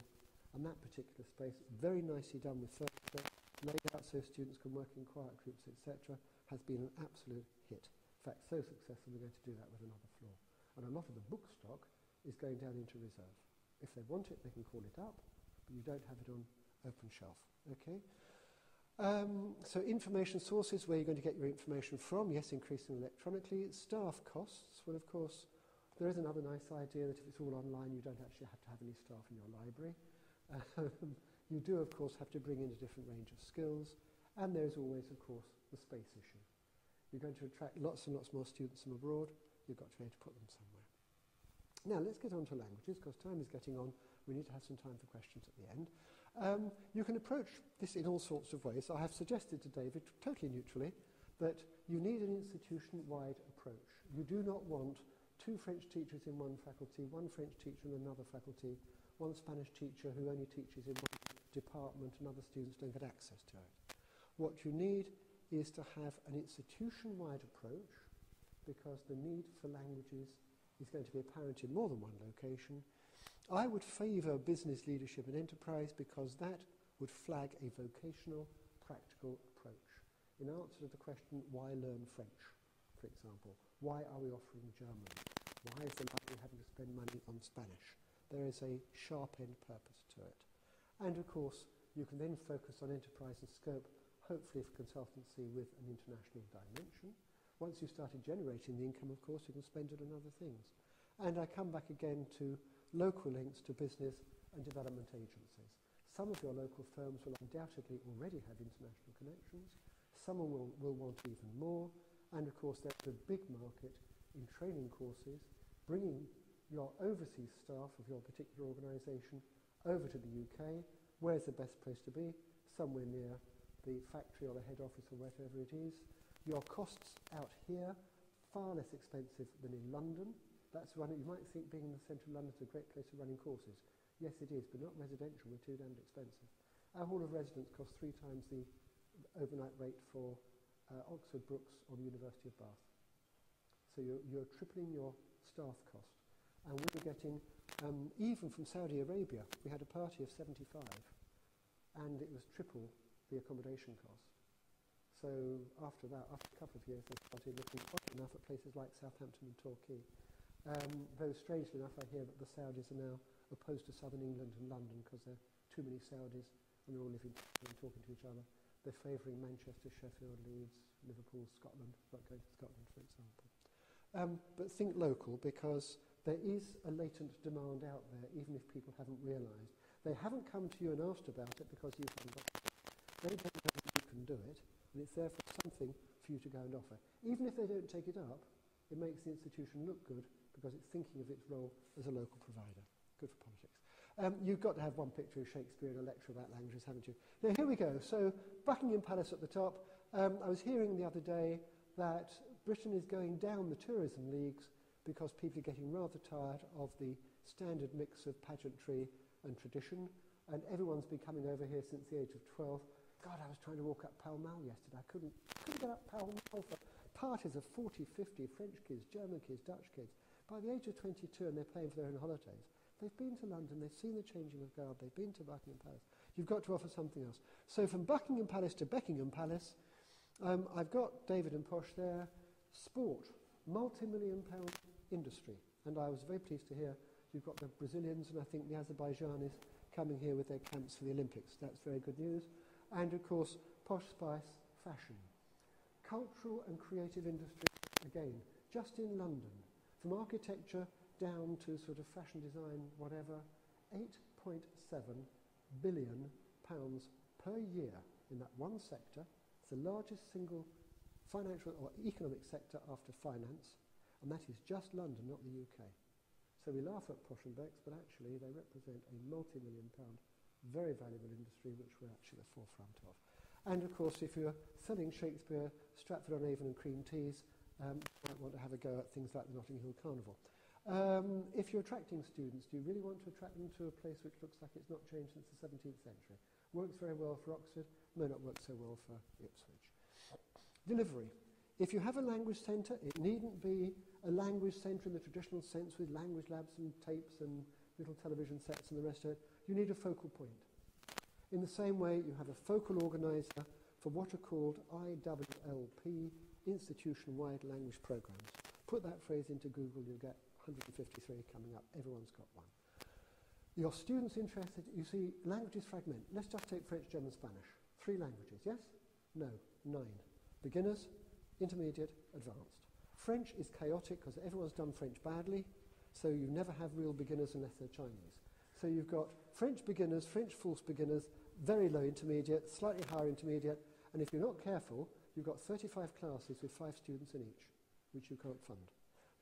and that particular space, very nicely done with furniture, laid out so students can work in quiet groups, etc., has been an absolute hit. In fact, so successful we're going to do that with another floor. And a lot of the book stock is going down into reserve. If they want it, they can call it up, but you don't have it on open shelf. Okay? So information sources, where you're going to get your information from, yes, increasingly electronically. Staff costs, well, of course, there is another nice idea that if it's all online, you don't actually have to have any staff in your library. You do, of course, have to bring in a different range of skills, and there's always, of course, the space issue. You're going to attract lots and lots more students from abroad, you've got to be able to put them somewhere. Now, let's get on to languages, because time is getting on. We need to have some time for questions at the end. You can approach this in all sorts of ways. I have suggested to David, totally neutrally, that you need an institution-wide approach. You do not want 2 French teachers in one faculty, 1 French teacher in another faculty, 1 Spanish teacher who only teaches in one department and other students don't get access to it. What you need is to have an institution-wide approach, because the need for languages is going to be apparent in more than one location. I would favour business leadership and enterprise, because that would flag a vocational, practical approach. In answer to the question, why learn French, for example? Why are we offering German? Why is the library having to spend money on Spanish? There is a sharp-end purpose to it. And of course, you can then focus on enterprise and scope, hopefully for consultancy with an international dimension. Once you've started generating the income, of course, you can spend it on other things. And I come back again to local links to business and development agencies. Some of your local firms will undoubtedly already have international connections. Some will want even more. And of course, there's a big market in training courses, bringing your overseas staff of your particular organisation over to the UK. Where's the best place to be? Somewhere near the factory or the head office or whatever it is. Your costs out here, far less expensive than in London. That's one. You might think being in the centre of London is a great place for running courses. Yes, it is, but not residential. We're too damned expensive. Our hall of residence costs 3 times the overnight rate for Oxford, Brookes or the University of Bath. So you're tripling your staff cost. And we were getting, even from Saudi Arabia, we had a party of 75, and it was triple the accommodation cost. So after that, after a couple of years, they started looking oddly enough at places like Southampton and Torquay. Though strangely enough, I hear that the Saudis are now opposed to southern England and London because there are too many Saudis and they're all living and talking to each other. They're favouring Manchester, Sheffield, Leeds, Liverpool, Scotland, not going to Scotland, for example. But think local, because there is a latent demand out there, even if people haven't realised. They haven't come to you and asked about it because you haven't got it. They don't know that you can do it, and it's therefore something for you to go and offer. Even if they don't take it up, it makes the institution look good because it's thinking of its role as a local provider. Good for politics. You've got to have one picture of Shakespeare in a lecture about languages, haven't you? Now, here we go. So, Buckingham Palace at the top. I was hearing the other day that Britain is going down the tourism leagues because people are getting rather tired of the standard mix of pageantry and tradition, and everyone's been coming over here since the age of 12. God, I was trying to walk up Pall Mall yesterday. I couldn't get up Pall Mall for parties of 40, 50 French kids, German kids, Dutch kids. By the age of 22, and they're paying for their own holidays, they've been to London, they've seen the changing of guard, they've been to Buckingham Palace. You've got to offer something else. So from Buckingham Palace to Beckingham Palace, I've got David and Posh there. Sport, multi-million-pound industry. And I was very pleased to hear you've got the Brazilians and I think the Azerbaijanis coming here with their camps for the Olympics. That's very good news. And of course, Posh Spice, fashion. Cultural and creative industry, again, just in London, from architecture down to sort of fashion design, whatever, £8.7 billion per year in that one sector. It's the largest single financial or economic sector after finance, and that is just London, not the UK. So we laugh at Posh and Becks, but actually they represent a multi-million-pound, very valuable industry which we're actually at the forefront of. And of course, if you're selling Shakespeare, Stratford-on-Avon and cream teas, you might want to have a go at things like the Notting Hill Carnival. If you're attracting students, do you really want to attract them to a place which looks like it's not changed since the 17th century? Works very well for Oxford, may not work so well for Ipswich. Delivery. If you have a language centre, it needn't be a language centre in the traditional sense with language labs and tapes and little television sets and the rest of it. You need a focal point. In the same way, you have a focal organiser for what are called IWLP, institution-wide language programmes. Put that phrase into Google, you'll get 153 coming up. Everyone's got one. Your students interested, you see, languages fragment. Let's just take French, German, Spanish. 3 languages, yes? No, 9. Beginners, intermediate, advanced. French is chaotic because everyone's done French badly, so you never have real beginners unless they're Chinese. So you've got French beginners, French false beginners, very low intermediate, slightly higher intermediate, and if you're not careful, you've got 35 classes with 5 students in each, which you can't fund.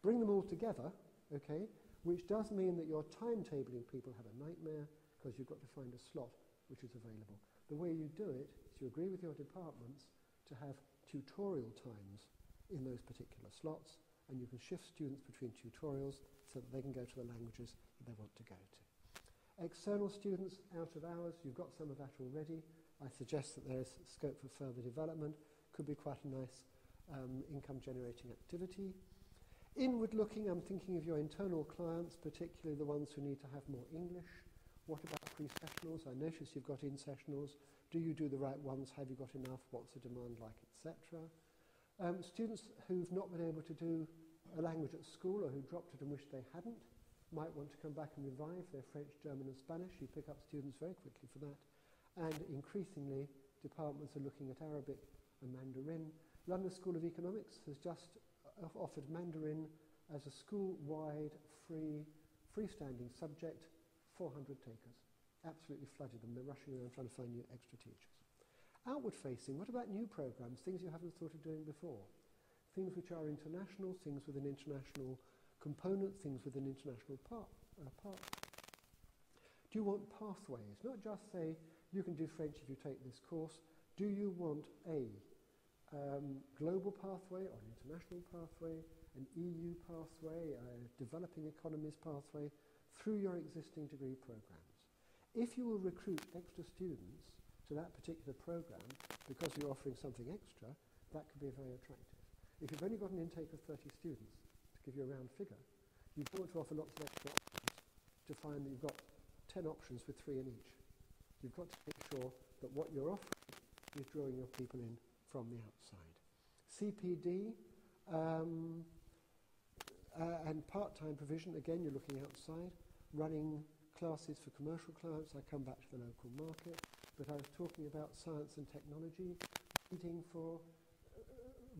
Bring them all together, okay, which does mean that your timetabling people have a nightmare because you've got to find a slot which is available. The way you do it is you agree with your departments to have tutorial times in those particular slots, and you can shift students between tutorials so that they can go to the languages that they want to go to. External students, out of hours, you've got some of that already. I suggest that there is scope for further development. Could be quite a nice income-generating activity. Inward looking, I'm thinking of your internal clients, particularly the ones who need to have more English. What about pre-sessionals? I notice you've got in-sessionals. Do you do the right ones? Have you got enough? What's the demand like, etc.? Students who've not been able to do a language at school or who dropped it and wish they hadn't might want to come back and revive their French, German and Spanish. You pick up students very quickly for that. And increasingly, departments are looking at Arabic and Mandarin. London School of Economics has just offered Mandarin as a school-wide freestanding subject, 400 takers. Absolutely flooded them. They're rushing around trying to find new extra teachers. Outward facing, what about new programs, things you haven't thought of doing before? Things which are international, things with an international component, things with an international part. Do you want pathways? Not just say, you can do French if you take this course. Do you want a global pathway or an international pathway, an EU pathway, a developing economies pathway through your existing degree programs? If you will recruit extra students to that particular program because you're offering something extra, that could be very attractive. If you've only got an intake of 30 students, to give you a round figure, you want to offer lots of extra options to find that you've got 10 options with 3 in each. You've got to make sure that what you're offering is drawing your people in from the outside. CPD and part-time provision, again, you're looking outside. Running classes for commercial clients, I come back to the local market, but I was talking about science and technology,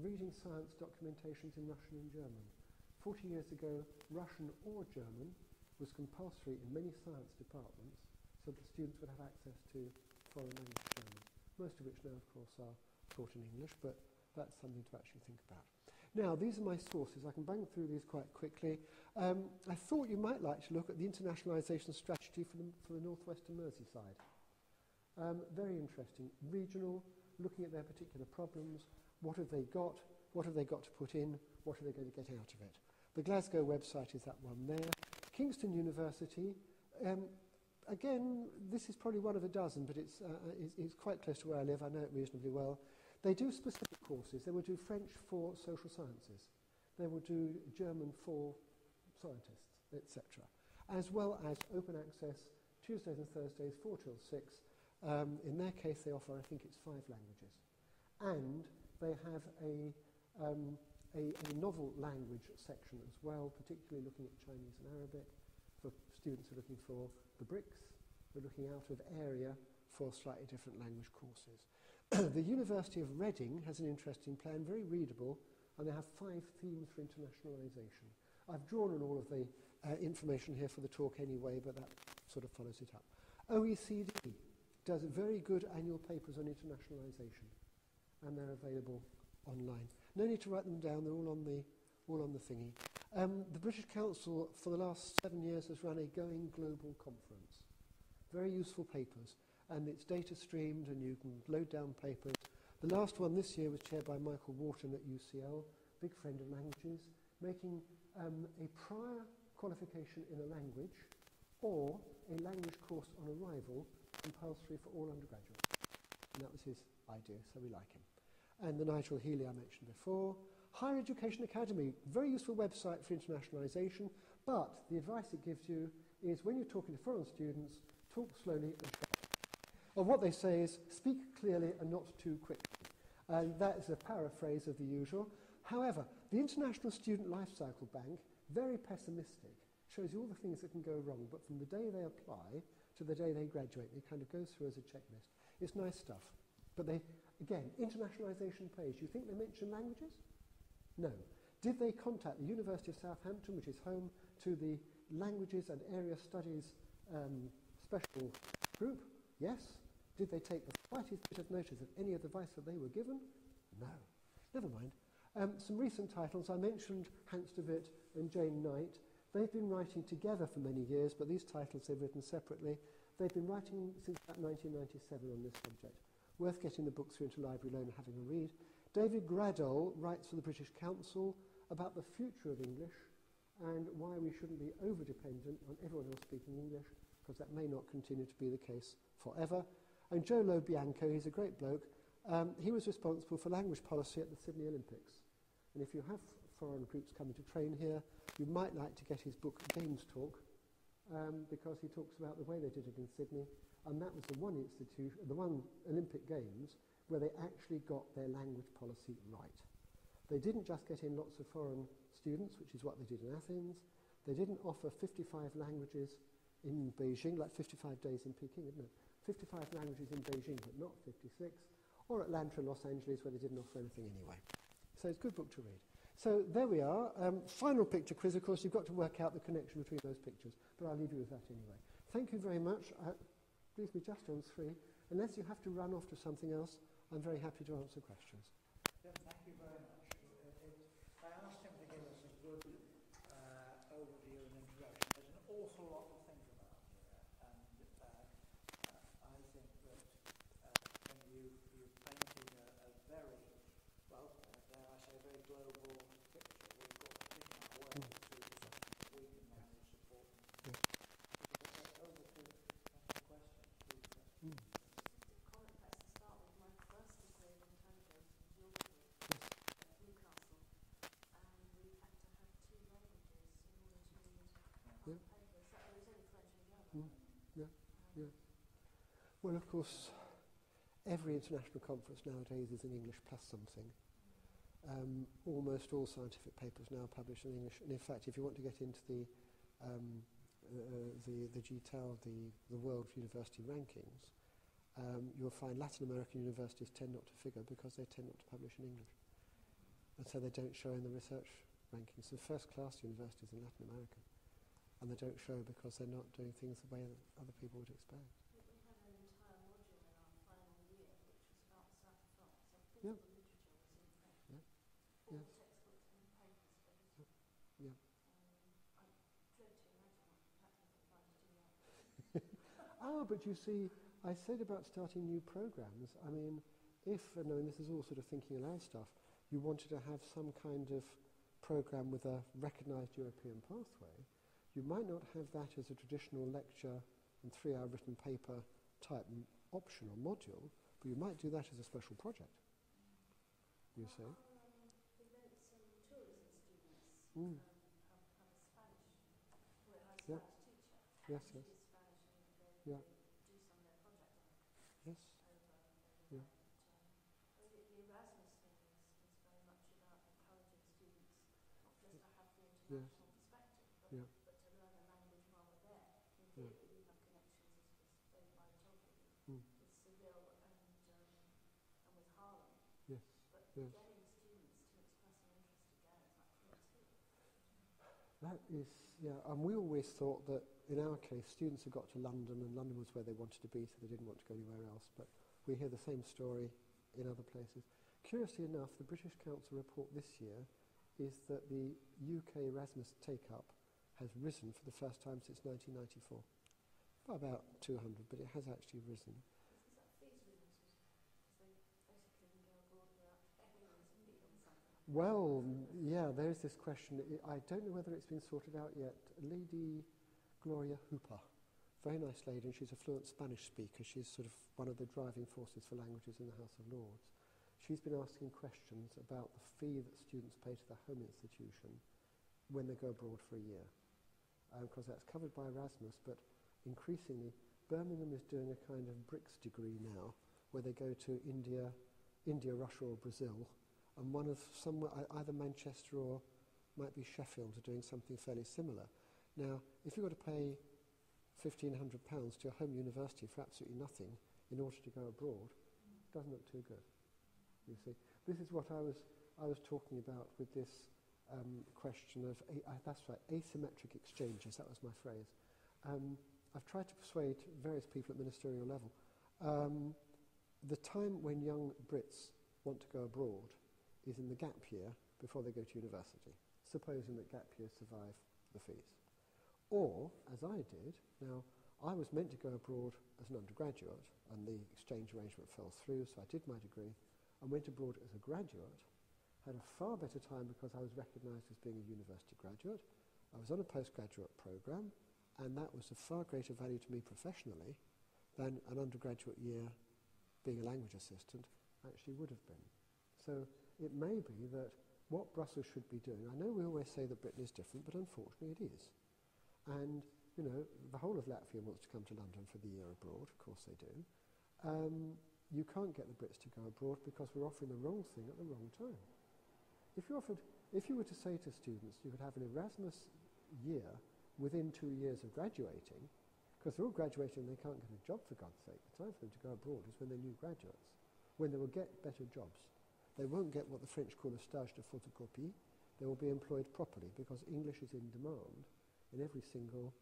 reading science documentations in Russian and German. 40 years ago, Russian or German was compulsory in many science departments so that students would have access to foreign language German, most of which now, of course, are taught in English, but that's something to actually think about. Now, these are my sources. I can bang through these quite quickly. I thought you might like to look at the internationalisation strategy for the northwestern Merseyside. Very interesting. Regional, looking at their particular problems. What have they got? What have they got to put in? What are they going to get out of it? The Glasgow website is that one there. Kingston University. Again, this is probably one of a dozen, but it's quite close to where I live. I know it reasonably well. They do specific courses. They will do French for social sciences. They will do German for scientists, etc. As well as open access, Tuesdays and Thursdays, 4 till 6. In their case, they offer, I think it's 5 languages. And they have a novel language section as well, particularly looking at Chinese and Arabic for students who are looking for the BRICS. We're looking out of area for slightly different language courses. The University of Reading has an interesting plan, very readable, and they have 5 themes for internationalisation. I've drawn on all of the information here for the talk anyway, but that sort of follows it up. OECD does very good annual papers on internationalisation, and they're available online. No need to write them down, they're all on the thingy. The British Council for the last 7 years has run a Going Global conference. Very useful papers, and it's data streamed and you can load down papers. The last one this year was chaired by Michael Wharton at UCL, big friend of languages, making a prior qualification in a language or a language course on arrival compulsory for all undergraduates. And that was his idea, so we like him. And the Nigel Healy I mentioned before. Higher Education Academy, very useful website for internationalisation, but the advice it gives you is when you're talking to foreign students, talk slowly and sharply. Or what they say is, speak clearly and not too quickly. And that is a paraphrase of the usual. However, the International Student Lifecycle Bank, very pessimistic, shows you all the things that can go wrong, but from the day they apply to the day they graduate, it kind of goes through as a checklist. It's nice stuff. But they, again, internationalisation page, you think they mention languages? No. Did they contact the University of Southampton, which is home to the Languages and Area Studies special group? Yes. Did they take the slightest bit of notice of any of the advice that they were given? No. Never mind. Some recent titles, I mentioned Hans de Witt and Jane Knight. They've been writing together for many years, but these titles they've written separately. They've been writing since about 1997 on this subject. Worth getting the books through into library loan and having a read. David Gradol writes for the British Council about the future of English and why we shouldn't be over-dependent on everyone else speaking English because that may not continue to be the case forever. And Joe Lobianco, he's a great bloke, he was responsible for language policy at the Sydney Olympics. And if you have foreign groups coming to train here, you might like to get his book Games Talk, because he talks about the way they did it in Sydney, and that was the one Olympic Games where they actually got their language policy right. They didn't just get in lots of foreign students, which is what they did in Athens. They didn't offer 55 languages in Beijing, like 55 days in Peking, isn't it? 55 languages in Beijing, but not 56, or Atlanta and Los Angeles, where they didn't offer anything anyway. So it's a good book to read. So there we are. Final picture quiz, of course, you've got to work out the connection between those pictures, but I'll leave you with that anyway. Thank you very much. Leaves me just on 3. Unless you have to run off to something else, I'm very happy to answer questions. Yeah, thank you very much. I asked him to give us a good overview and introduction. There's an awful lot to think about here, and I think that when you've painted a very, well, dare I say, very global picture, we've got to think about ways to we can manage support. Over to the question, please. Well, of course, every international conference nowadays is in English plus something. Almost all scientific papers now published in English, and in fact, if you want to get into the GTAL, the World University Rankings, you'll find Latin American universities tend not to figure because they tend not to publish in English, and so they don't show in the research rankings. So first-class universities in Latin America, and they don't show because they're not doing things the way that other people would expect. Yeah. Yeah. Yes. Yeah. But you see, I said about starting new programs. I mean, if, and this is all sort of thinking aloud stuff, you wanted to have some kind of program with a recognised European pathway, you might not have that as a traditional lecture and 3-hour written paper type option or module, but you might do that as a special project. You see? Events and tourism students Mm. have a Spanish, well, a Yeah. Spanish teacher. Yes, She yes. is Spanish, and Yeah. they do some of their project work Yes. over Yeah. there. But, the Erasmus thing is very much about encouraging students not just to have the international perspective, but, Yeah. but to learn a language while they're there. In Yeah. theory, we have connections, as David might have told you, Mm. with Seville and with Harlem. Yes. But Yes. getting students to express an interest again is like creativity. That is, yeah, and we always thought that, in our case, students had got to London, and London was where they wanted to be, so they didn't want to go anywhere else, but we hear the same story in other places. Curiously enough, the British Council report this year is that the UK Erasmus take-up has risen for the first time since 1994. By about 200, but it has actually risen. Is that fees related? Because they basically can go abroad without paying a fee on something. Well, yeah, there is this question. I don't know whether it's been sorted out yet. Lady Gloria Hooper, very nice lady, and she's a fluent Spanish speaker. She's sort of one of the driving forces for languages in the House of Lords. She's been asking questions about the fee that students pay to their home institution when they go abroad for a year. Because that's covered by Erasmus, but increasingly, Birmingham is doing a kind of BRICS degree now, where they go to India, Russia or Brazil, and one of somewhere, either Manchester or might be Sheffield, are doing something fairly similar. Now, if you've got to pay £1,500 to a home university for absolutely nothing in order to go abroad, it doesn't look too good. You see, this is what I was talking about with this question of that's right, asymmetric exchanges. That was my phrase. I've tried to persuade various people at ministerial level. The time when young Brits want to go abroad is in the gap year before they go to university, supposing that gap years survive the fees. Or, as I did, now I was meant to go abroad as an undergraduate, and the exchange arrangement fell through, so I did my degree, and went abroad as a graduate, had a far better time because I was recognised as being a university graduate. I was on a postgraduate programme, and that was of far greater value to me professionally than an undergraduate year being a language assistant actually would have been. So it may be that what Brussels should be doing, I know we always say that Britain is different, but unfortunately it is. And, you know, the whole of Latvia wants to come to London for the year abroad, of course they do. You can't get the Brits to go abroad because we're offering the wrong thing at the wrong time. If you were to say to students you could have an Erasmus year within 2 years of graduating, because they're all graduating and they can't get a job for God's sake, the time for them to go abroad is when they're new graduates, when they will get better jobs. They won't get what the French call a stage de photocopie. They will be employed properly because English is in demand in every single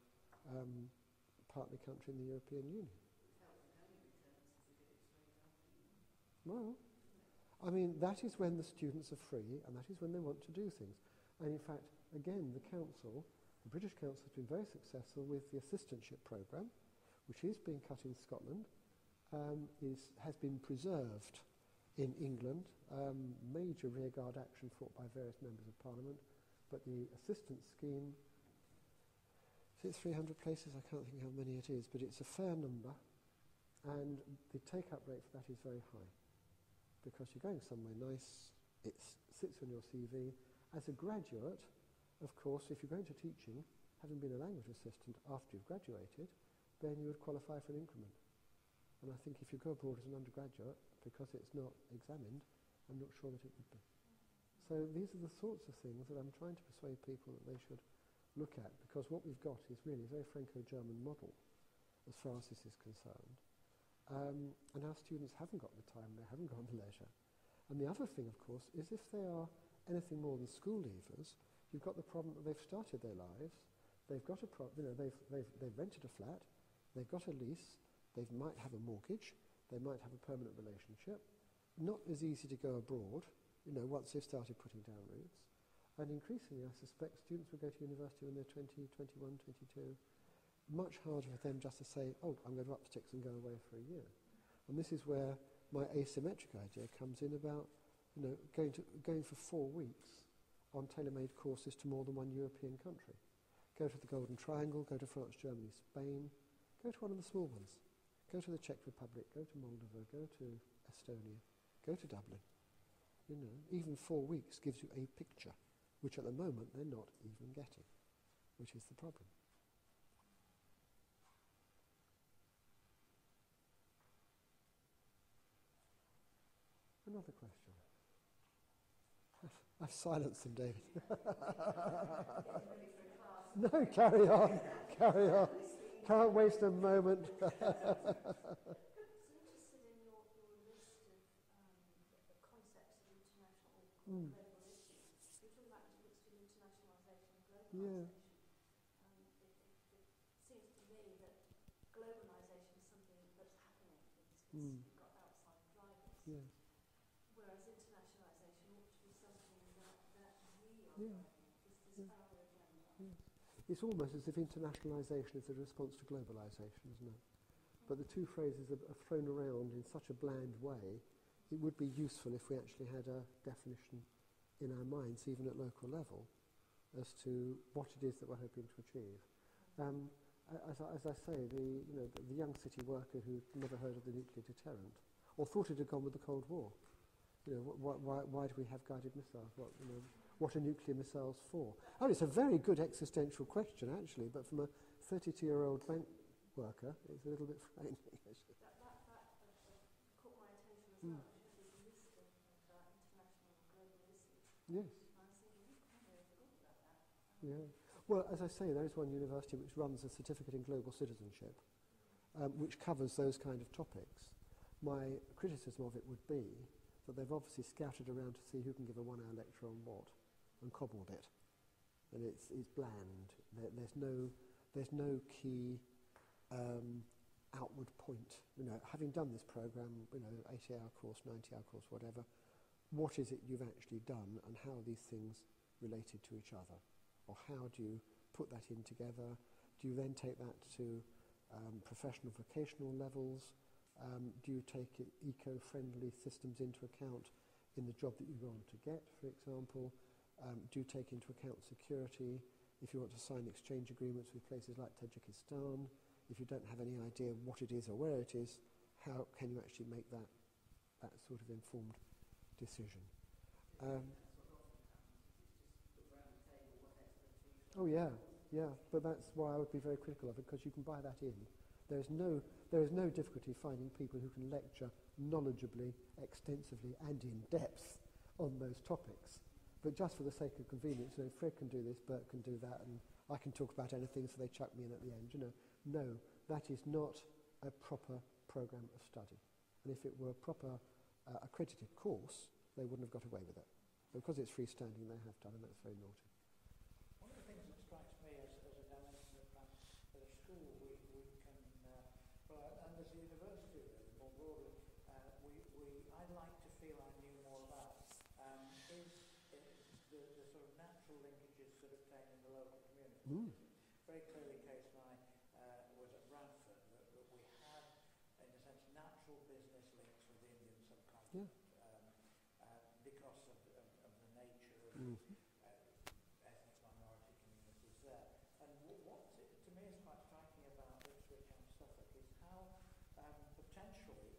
partner country in the European Union. Well, I mean, that is when the students are free and that is when they want to do things. And in fact, again, the British Council has been very successful with the assistantship programme, which is being cut in Scotland, has been preserved in England, major rearguard action fought by various members of Parliament, but the assistance scheme, is it 300 places? I can't think how many it is, but it's a fair number, and the take-up rate for that is very high, because you're going somewhere nice, it sits on your CV. As a graduate, of course, if you're going to teaching, having been a language assistant after you've graduated, then you would qualify for an increment. And I think if you go abroad as an undergraduate, because it's not examined, I'm not sure that it would be. So these are the sorts of things that I'm trying to persuade people that they should look at, because what we've got is really a very Franco-German model as far as this is concerned. And our students haven't got the time, they haven't got the leisure. And the other thing, of course, is if they are anything more than school leavers, you've got the problem that they've started their lives, they've got they've rented a flat, they've got a lease, they might have a mortgage, they might have a permanent relationship. Not as easy to go abroad, once they've started putting down roots. And increasingly, I suspect students will go to university when they're 20, 21, 22. Much harder for them just to say, oh, I'm going to up sticks and go away for a year. And this is where my asymmetric idea comes in about, going for 4 weeks on tailor-made courses to more than one European country. Go to the Golden Triangle, go to France, Germany, Spain, go to one of the small ones. Go to the Czech Republic, go to Moldova, go to Estonia, go to Dublin. Even 4 weeks gives you a picture, which at the moment they're not even getting, which is the problem. Another question. I've silenced them, David. No, carry on, carry on. Can't waste a moment. I was interested in your list of concepts of international or global issues. You're talking about the mixture of internationalisation and globalisation. It seems to me that globalisation is something that's happening. You've got outside drivers. Yeah. Whereas internationalisation ought to be something that we are Yeah. driving. Is our agenda? Yeah. It's almost as if internationalisation is a response to globalisation, isn't it? But the two phrases are thrown around in such a bland way, it would be useful if we actually had a definition in our minds, even at local level, as to what it is that we're hoping to achieve. As I say, the young city worker who never heard of the nuclear deterrent, or thought it had gone with the Cold War. Why do we have guided missiles? What are nuclear missiles for? Oh, it's a very good existential question, actually, but from a 32-year-old bank worker, it's a little bit frightening. That caught my attention as well. This list of international and global issues. Yes. And I was thinking, I never forgot about that. Yeah. Well, as I say, there is one university which runs a certificate in global citizenship, which covers those kind of topics. My criticism of it would be that they've obviously scouted around to see who can give a 1-hour lecture on what, and cobbled it. And it's bland. There's no key outward point. Having done this program, 80-hour course, 90-hour course, whatever, what is it you've actually done, and how are these things related to each other? Or how do you put that in together? Do you then take that to professional vocational levels? Do you take eco-friendly systems into account in the job that you go on to get, for example? Do you take into account security? if you want to sign exchange agreements with places like Tajikistan, if you don't have any idea what it is or where it is, how can you actually make that sort of informed decision? Oh yeah, but that's why I would be very critical of it, because you can buy that in. There is no difficulty finding people who can lecture knowledgeably, extensively, and in depth on those topics. But just for the sake of convenience, Fred can do this, Bert can do that, and I can talk about anything, so they chuck me in at the end. No, that is not a proper programme of study. And if it were a proper accredited course, they wouldn't have got away with it. Because it's freestanding, they have done, and that's very naughty. One of the things that strikes me as a dimension of that, at a school we can, and as a university really, more broadly, I'd like to feel I knew more about, is the sort of natural linkages that obtain in the local community. Very clearly the case when I was at Bradford, that we had, in a sense, natural business links with the Indian subcontinent, because of the nature of ethnic minority communities there. And what to me is quite striking about Ipswich and Suffolk is how potentially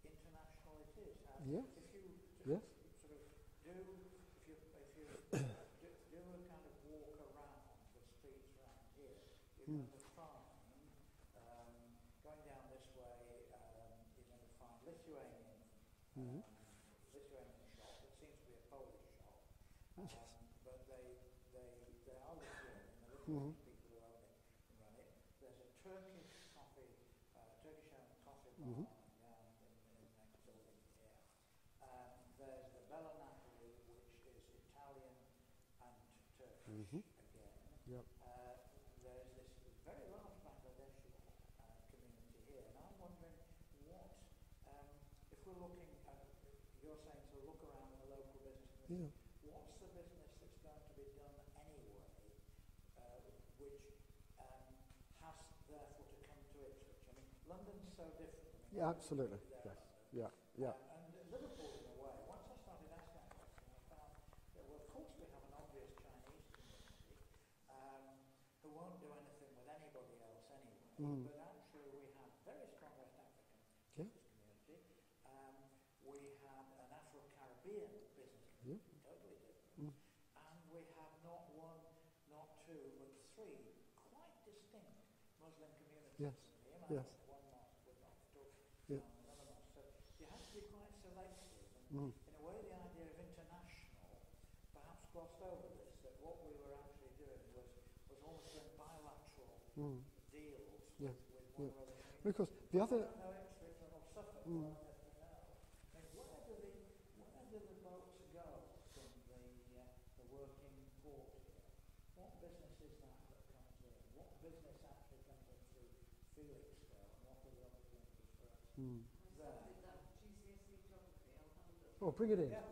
international it is. How if you sort of do a kind of walk around the streets around here, you're going to find, going down this way, you're going to find Lithuanian shop. It seems to be a Polish shop, but they are Lithuanian. The Lithuanian people who own it and run it. There's a Turkish owned coffee bar down in the next building here. There's the Bella Napoli, which is Italian and Turkish again. There's this very large Bangladeshi community here, and I'm wondering what, if we're looking at, you're saying to look around at the local business, what's the business that's going to be done anyway, which has therefore to come to Ipswich? I mean, London's so different. I mean, Absolutely. Yes. And Liverpool, in a way, once I started asking that question, I found that, well, of course we have an obvious Chinese community who won't do anything with anybody else anyway, but actually we have very strong West African business community. We have an Afro-Caribbean business community, totally different. And we have not one, not two, but three quite distinct Muslim communities. One mosque with another mosque. So you have to be quite selective. And in a way, the idea of international perhaps glossed over this, that what we were actually doing was almost doing bilateral deals with one or other communities. Because the other... I don't know Ipswich or Suffolk, where do the boats go from the working port here? What business is that comes in? What business actually comes in through Felixstowe, and what are the opportunities for us there? GCSE geography, I'll have a look. Oh, bring it in. There's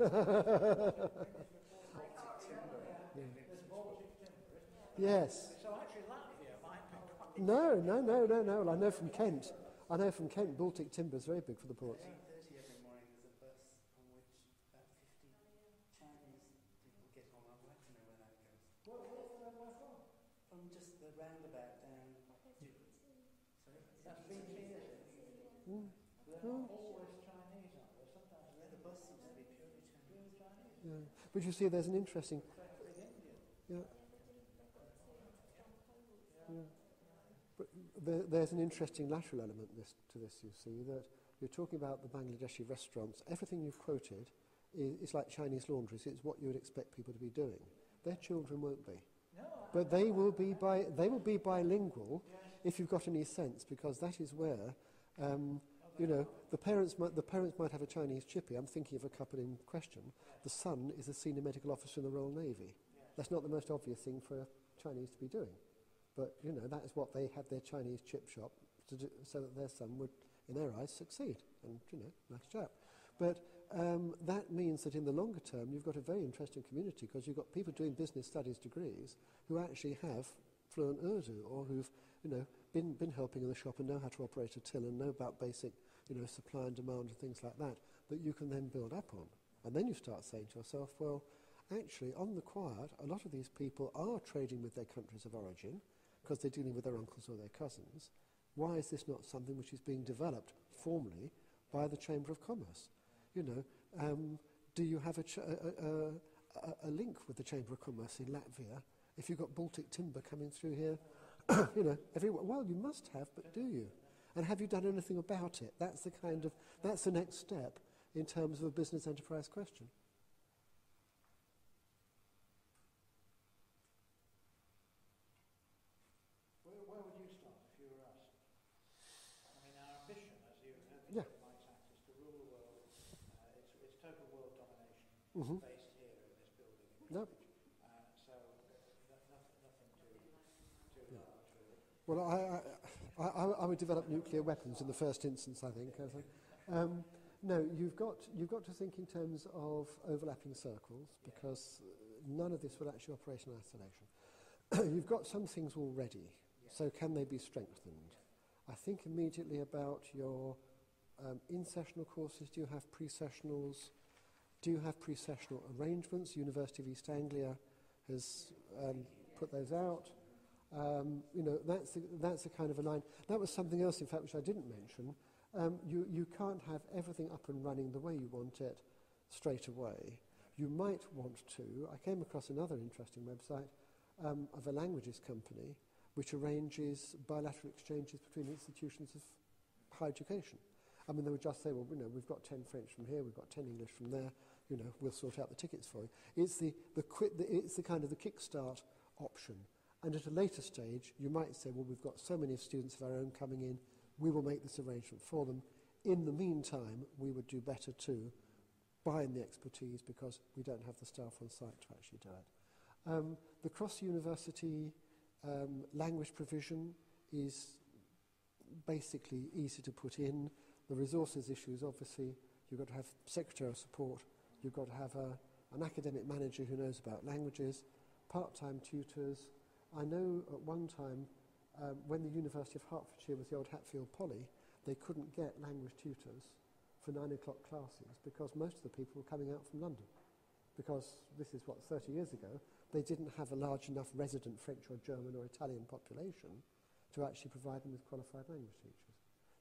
Baltic timber, isn't there? Yes. So actually Latvia might be quite... No. Well, I know from Kent, Baltic timber is very big for the ports. 8:30 every morning there's a bus on which about 50 Chinese people get on. I'd like to know where that goes. Where from? From just the roundabout down to... Sorry? That's BT, is it? They're not always Chinese, are they? Sometimes Yeah, the bus seems to be purely Chinese. Chinese. But you see, there's an interesting... But there's an interesting lateral element to this, you see, that you're talking about the Bangladeshi restaurants. Everything you've quoted is like Chinese laundries. It's what you would expect people to be doing. Their children won't be. But they will be bilingual if you've got any sense, because that is where, the parents might have a Chinese chippy. I'm thinking of a couple in question. The son is a senior medical officer in the Royal Navy. That's not the most obvious thing for a Chinese to be doing. But, that is what they have their Chinese chip shop to do, so that their son would, in their eyes, succeed. And, nice chap. But that means that in the longer term, you've got a very interesting community, because you've got people doing business studies degrees who actually have fluent Urdu, or who've, been helping in the shop and know how to operate a till and know about basic, supply and demand and things like that you can then build up on. And then you start saying to yourself, well, actually, on the quiet, a lot of these people are trading with their countries of origin because they're dealing with their uncles or their cousins. Why is this not something which is being developed formally by the Chamber of Commerce? You know, do you have a link with the Chamber of Commerce in Latvia if you've got Baltic timber coming through here? You know, everywhere. Well, you must have, but do you? And have you done anything about it? That's the next step in terms of a business enterprise question. Where would you start if you were asked? I mean, our ambition, as you Yeah. might say, is to rule the world. It's total world domination Mm-hmm. based here in this building. No. So nothing too Yeah. large, really. Well, I would develop nuclear weapons in the first instance, I think. No, you've got to think in terms of overlapping circles, because none of this will actually operate in isolation. You've got some things already, so can they be strengthened? I think immediately about your in-sessional courses. Do you have pre-sessionals? Do you have pre-sessional arrangements? University of East Anglia has put those out. You know, that's a kind of a line. That was something else, in fact, which I didn't mention. You can't have everything up and running the way you want it straight away. You might want to. I came across another interesting website of a languages company which arranges bilateral exchanges between institutions of higher education. I mean, they would just say, well, you know, we've got 10 French from here, we've got 10 English from there, you know, we'll sort out the tickets for you. It's the kind of the kickstart option. And at a later stage, you might say, well, we've got so many students of our own coming in, we will make this arrangement for them. In the meantime, we would do better to buy in the expertise because we don't have the staff on site to actually do it. The cross-university language provision is basically easy to put in. The resources issues, obviously, you've got to have secretarial support, you've got to have an academic manager who knows about languages, part-time tutors. I know at one time, when the University of Hertfordshire was the old Hatfield Poly, they couldn't get language tutors for 9 o'clock classes because most of the people were coming out from London. Because this is, 30 years ago, they didn't have a large enough resident French or German or Italian population to actually provide them with qualified language teachers.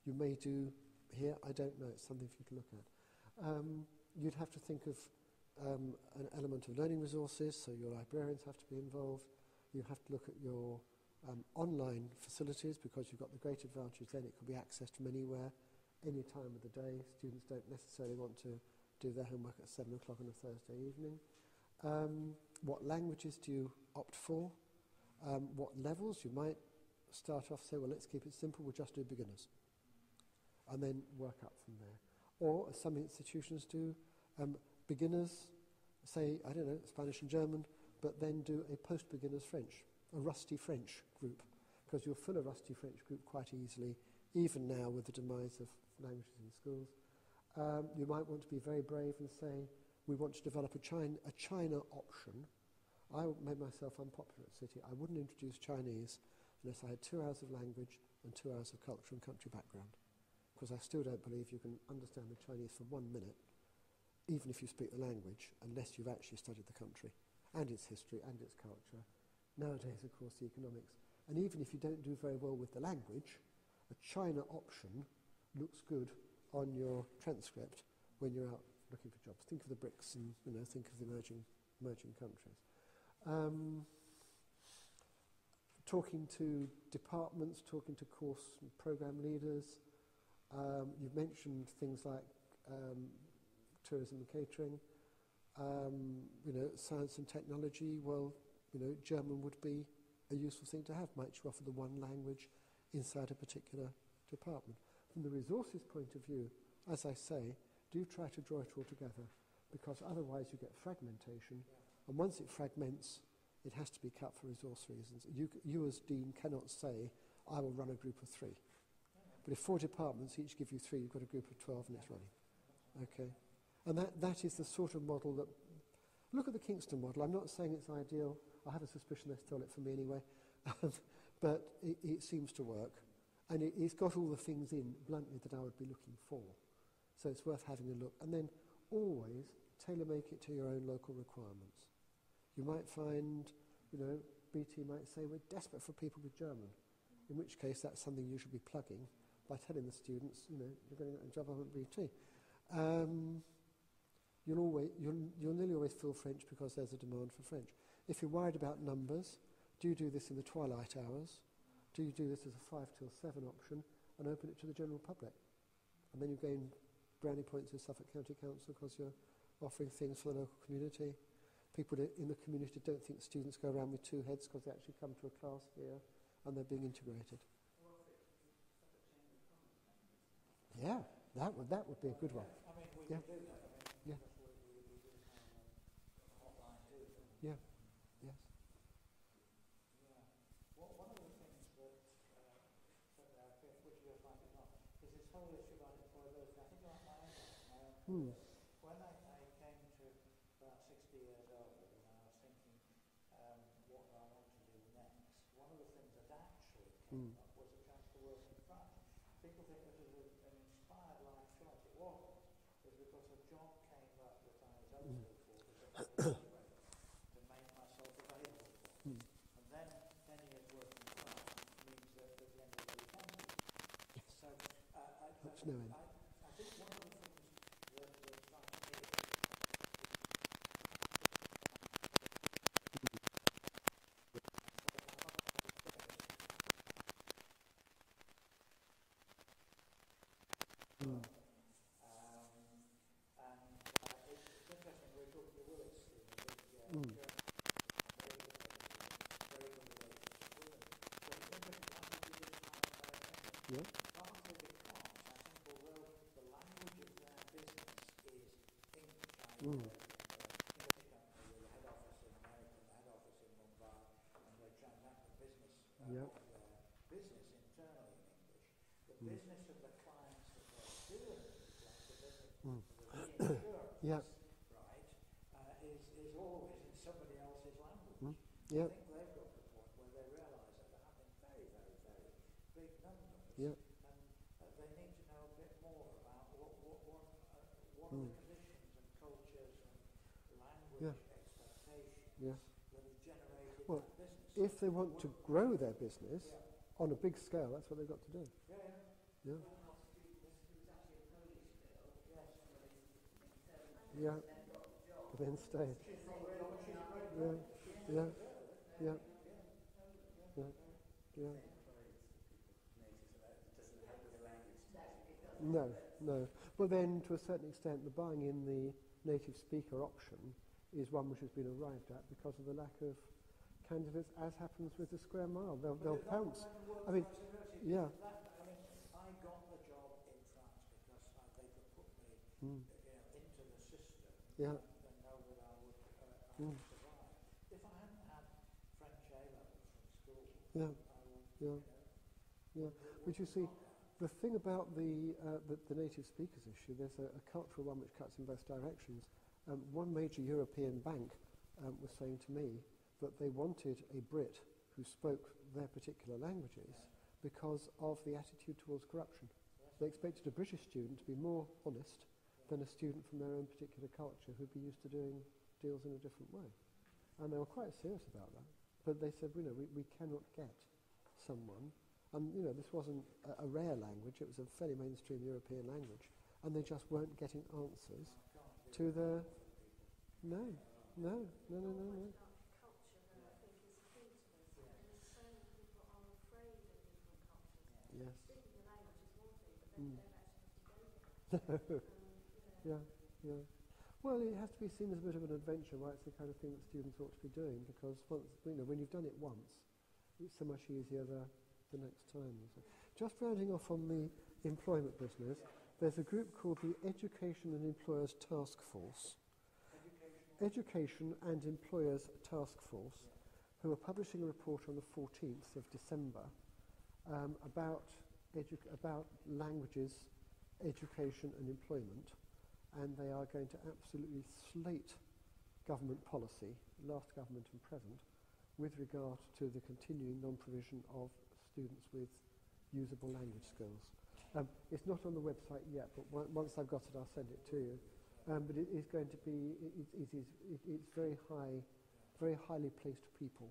You may do here, I don't know, it's something for you to look at. You'd have to think of an element of learning resources, so your librarians have to be involved. You have to look at your online facilities, because you've got the great advantage then it can be accessed from anywhere, any time of the day. Students don't necessarily want to do their homework at 7 o'clock on a Thursday evening. What languages do you opt for? What levels? You might start off, say, well, let's keep it simple, we'll just do beginners, and then work up from there. Or, as some institutions do, beginners, say, I don't know, Spanish and German, but then do a post-beginners French, a rusty French group, because you'll fill a rusty French group quite easily, even now with the demise of languages in schools. You might want to be very brave and say, we want to develop a China option. I made myself unpopular at City. I wouldn't introduce Chinese unless I had 2 hours of language and 2 hours of culture and country background, because I still don't believe you can understand the Chinese for 1 minute, even if you speak the language, unless you've actually studied the country and its history and its culture. Nowadays, of course, the economics. And even if you don't do very well with the language, a China option looks good on your transcript when you're out looking for jobs. Think of the BRICS and, you know, think of the emerging countries. Talking to departments, talking to course and program leaders. You've mentioned things like tourism and catering. You know, science and technology. Well, you know, German would be a useful thing to have. Might you offer the one language inside a particular department? From the resources point of view, as I say, do try to draw it all together, because otherwise you get fragmentation, and once it fragments, it has to be cut for resource reasons. You as dean cannot say, I will run a group of 3. But if 4 departments each give you 3, you've got a group of 12 and it's running. Okay? And that is the sort of model that... Look at the Kingston model. I'm not saying it's ideal. I have a suspicion they stole it from me anyway. But it seems to work. And it's got all the things in, bluntly, that I would be looking for. So it's worth having a look. And then always tailor-make it to your own local requirements. You might find, BT might say, we're desperate for people with German, in which case that's something you should be plugging by telling the students, you're going to get a job at BT. You'll nearly always fill French because there's a demand for French. If you're worried about numbers, do you do this in the twilight hours? Do you do this as a 5 till 7 option and open it to the general public? And then you gain brownie points with Suffolk County Council because you're offering things for the local community. People in the community don't think students go around with two heads because they actually come to a class here and they're being integrated. Yeah, that would be a good one. I mean, we Yeah. can do that. Yeah. Because we do have a hotline too. Yeah. Yes. Yeah. Well, one of the things that, which you're finding out, is this whole issue about employability. I think about my own career. When I came to about 60 years old, and I was thinking, what do I want to do next? One of the things that actually came up was a chance to work in France. People think this is an inspired life choice. It wasn't. It was because a job came up that I was eligible for, to make myself available for. And then 10 years working in France means that at the end of the weekend. So That's no end. I think one of the things that strikes me it's interesting, we talked to Willis, the big very good relationship with him. But it's interesting, I think we did find Yeah. partly because I think although the language of their business is English, English company with a head office in America and a head office in Mumbai, and they transact the business of their business internally in English. The business of the clients that they're doing, like the business of the reinsurance, right, is always in somebody else's language. Yeah. I think they've got to the point where they realise that they're having very, very, very big numbers, Yeah. and they need to know a bit more about what are the conditions and cultures and language expectations that have generated Well, that business. if they want to grow their business on a big scale, that's what they've got to do. Yeah. Yeah. Then stay. Yeah. Yeah. Yeah. Yeah. Yeah. No, no. Well, then, to a certain extent, the buying in the native speaker option is one which has been arrived at because of the lack of candidates, as happens with the square mile. They'll pounce. I mean, yeah. I got the job in France because they could put me into the system and know that I would survive. If I hadn't had French A-levels from school, I would... But you see, the thing about the native speakers issue, there's a cultural one which cuts in both directions. One major European bank was saying to me that they wanted a Brit who spoke their particular languages because of the attitude towards corruption. They expected a British student to be more honest than a student from their own particular culture who'd be used to doing deals in a different way. And they were quite serious about that. But they said, we cannot get someone. And, this wasn't a rare language. It was a fairly mainstream European language. And they just weren't getting answers to the... No. Culture, though, I think, is key to this. And so many people are afraid of different cultures. Yes. Speaking the language is one thing, but then you don't actually have to go there. Yeah. Well, it has to be seen as a bit of an adventure, right? It's the kind of thing that students ought to be doing because once, when you've done it once, it's so much easier the next time. So just rounding off on the employment business, there's a group called the Education and Employers Task Force. Education and Employers Task Force, who are publishing a report on the 14th of December about languages, education and employment, and they are going to absolutely slate government policy, last government and present, with regard to the continuing non-provision of students with usable language skills. It's not on the website yet, but once I've got it, I'll send it to you. But it is going to be, it's very high very highly placed people,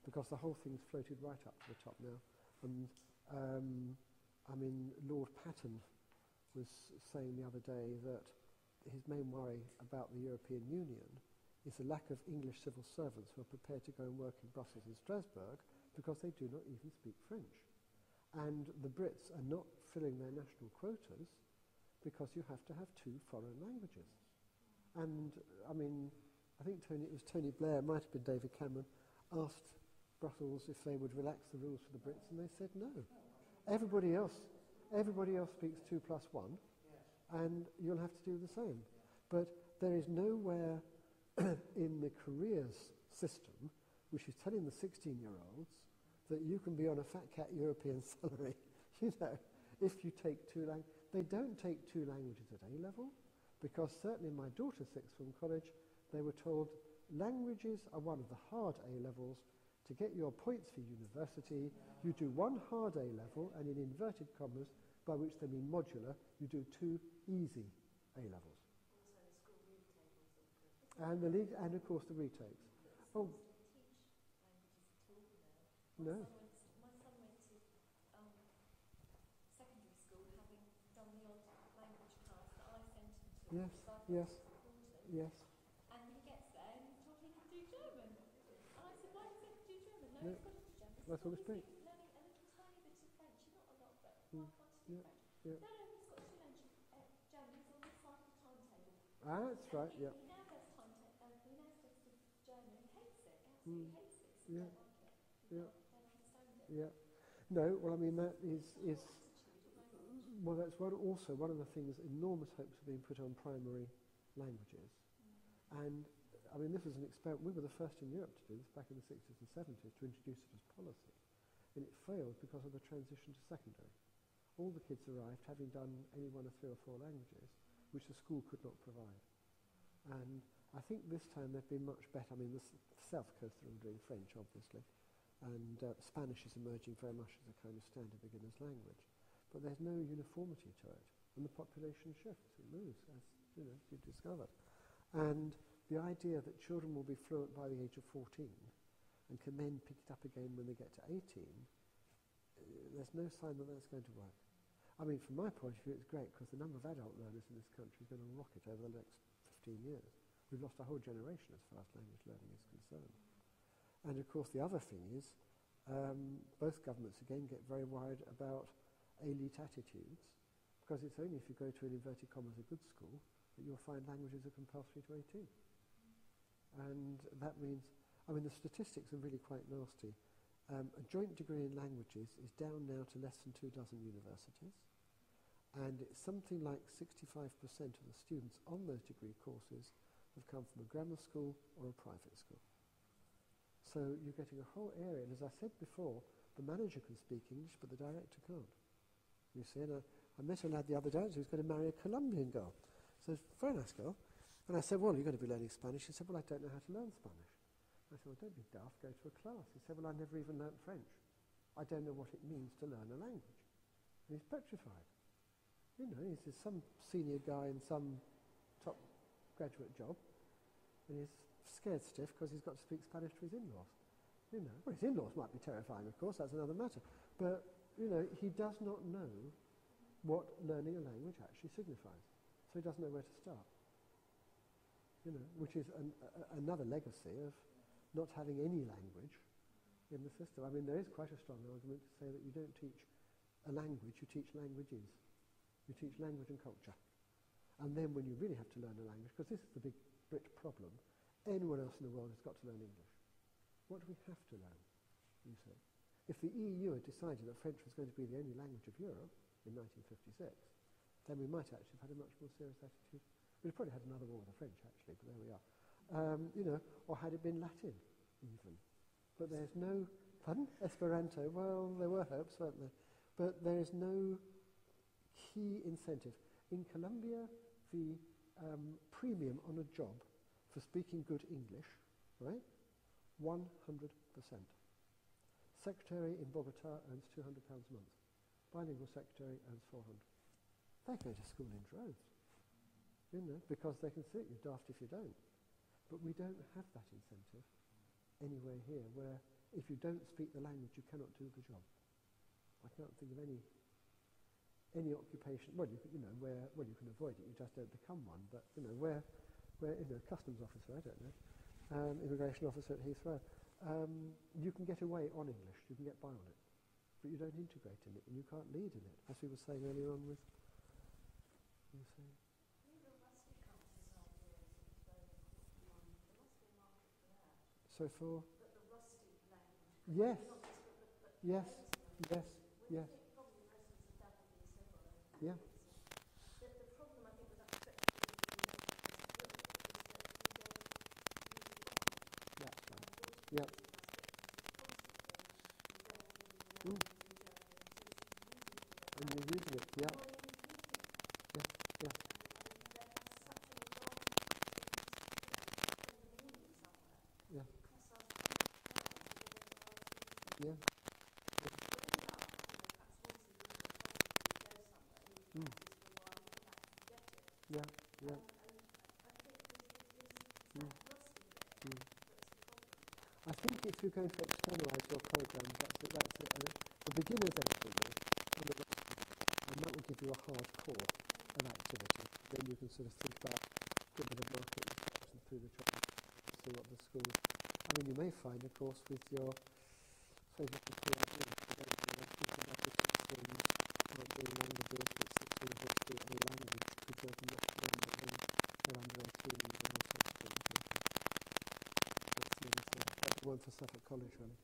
because the whole thing's floated right up to the top now. And I mean, Lord Patton was saying the other day that his main worry about the European Union is the lack of English civil servants who are prepared to go and work in Brussels and Strasbourg because they do not even speak French. And the Brits are not filling their national quotas because you have to have 2 foreign languages. And, I mean, I think it was Tony Blair, it might have been David Cameron, asked Brussels if they would relax the rules for the Brits, and they said no. Everybody else speaks 2 plus 1, and you'll have to do the same. But there is nowhere in the careers system which is telling the 16-year-olds that you can be on a fat cat European salary, if you take 2 languages. They don't take 2 languages at A level, because certainly in my daughter's sixth form college, they were told languages are one of the hard A levels. To get your points for university, you do 1 hard A level, and in inverted commas, by which they mean modular, you do 2 easy A levels. And of course the retakes. Oh, no. My son went to secondary school, having done the odd language class that I sent him to. Yes, yes, yes. And he gets there and he's told he can do German. And I said, why does he have to do German? No, No, he's got to do German. that's what we speak. Learning a little tiny bit of French, not a lot, but Mm, why can't he do yeah, French? yeah. No, he's got to learn German. He's on this side of the timetable. That's right, yeah. He now does he now does the German and hates it. Mm, Absolutely hates it. yeah, Don't like it. yeah. Don't understand it. Yeah. No, well, I mean, that is well, that's one of the things, enormous hopes are being put on primary languages. And, I mean, this was an experiment. We were the first in Europe to do this back in the 60s and 70s, to introduce it as policy. And it failed because of the transition to secondary. All the kids arrived having done any 1 of 3 or 4 languages, which the school could not provide. And I think this time they've been much better. I mean, the South Coast are all doing French, obviously. And Spanish is emerging very much as a kind of standard beginner's language. But there's no uniformity to it. And the population shifts, it moves, as you've discovered. And the idea that children will be fluent by the age of 14 and can then pick it up again when they get to 18, there's no sign that that's going to work. I mean, from my point of view, it's great, because the number of adult learners in this country is going to rocket over the next 15 years. We've lost a whole generation as far as language learning is concerned. And of course the other thing is, both governments again get very worried about elite attitudes, because it's only if you go to an inverted commas a good school that you'll find languages are compulsory to 18. And that means, I mean, the statistics are really quite nasty. A joint degree in languages is down now to less than 24 universities, and it's something like 65% of the students on those degree courses have come from a grammar school or a private school. So you're getting a whole area, and as I said before, the manager can speak English, but the director can't. You see, and I met a lad the other day who's going to marry a Colombian girl. So, very nice girl. And I said, well, you're going to be learning Spanish. He said, well, I don't know how to learn Spanish. I said, well, don't be daft, go to a class. He said, well, I never even learnt French. I don't know what it means to learn a language. And he's petrified. He's some senior guy in some top graduate job, and he's scared stiff because he's got to speak Spanish to his in-laws. Well, his in-laws might be terrifying, of course, that's another matter. But, he does not know what learning a language actually signifies. So he doesn't know where to start. Which is another legacy of not having any language in the system. I mean, there is quite a strong argument to say that you don't teach a language, you teach languages. You teach language and culture. And then when you really have to learn a language, because this is the big Brit problem, anyone else in the world has got to learn English. What do we have to learn, you say? If the EU had decided that French was going to be the only language of Europe in 1956, then we might actually have had a much more serious attitude. We'd probably had another war with the French, actually, but there we are. Or had it been Latin, even. But there's no... Pardon? Esperanto. Well, there were hopes, weren't there? But there is no key incentive. In Colombia, the premium on a job for speaking good English, right? 100%. Secretary in Bogota earns £200 a month. Bilingual secretary earns 400. They go to school in droves, because they can see it, you're daft if you don't. But we don't have that incentive anywhere here where if you don't speak the language, you cannot do the job. I can't think of any occupation. Well, you know, where you can avoid it, you just don't become one. But you know, where customs officer, I don't know, immigration officer at Heathrow, you can get away on English, you can get by on it, but you don't integrate in it, and you can't lead in it, as we were saying earlier on with. You were saying. So for. Yes. Yes. Yes. Yes. Yeah. The problem, I think, with that perspective That's right. Yeah. And you're using it. Yeah. Yeah. Yeah. Yeah. Yeah. Yeah, yeah. I think if you're going to externalise your program, that's it. The beginner's entry, and that will give you a hard core of activity. Then you can sort of think about a bit of market research and through the trial, see what the schools. I mean, you may find, of course, with your social history, not doing languages, but sitting history and language could go from that to they're under 18 and all sorts of things. That's the other thing. That's the one for Suffolk College, really.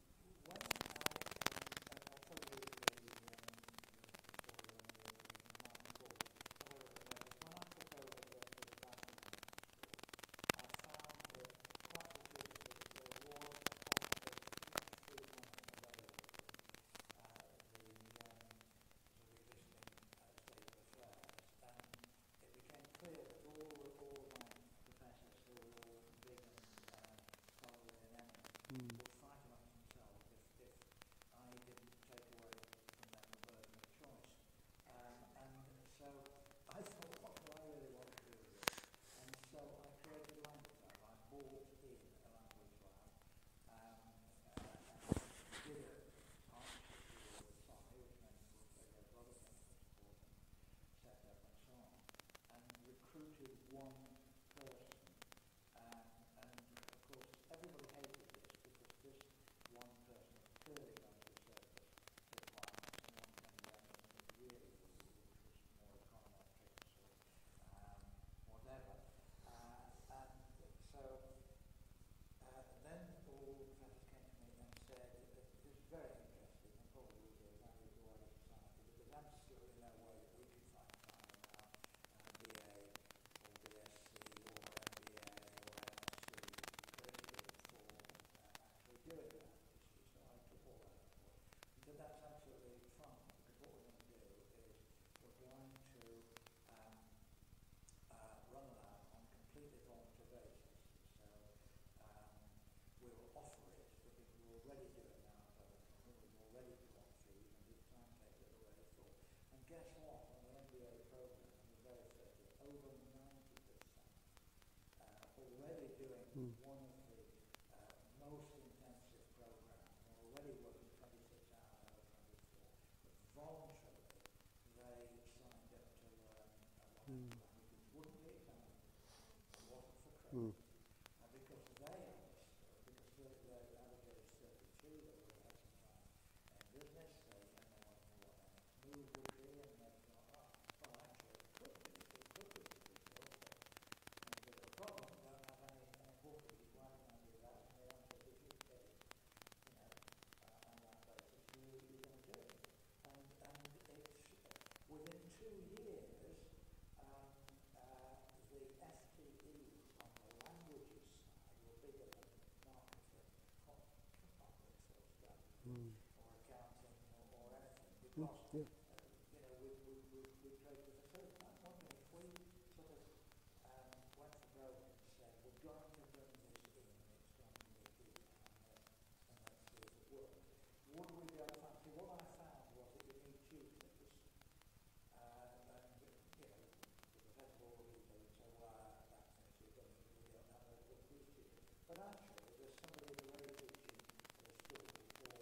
But actually, there's somebody at the very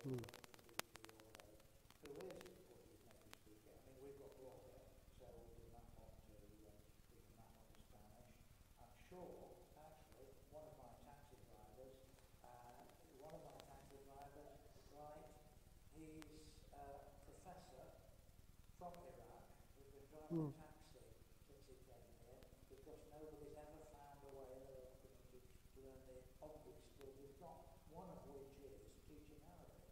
Mm. Who is what is native speaker? I mean, we've got Roger, so we can map on to Spanish. I'm sure, actually, one of my taxi drivers, right, he's a professor from Iraq who's been driving a taxi since he came here because nobody's ever found a way in their community to learn the obvious skills he's got, one of which is teaching Arabic.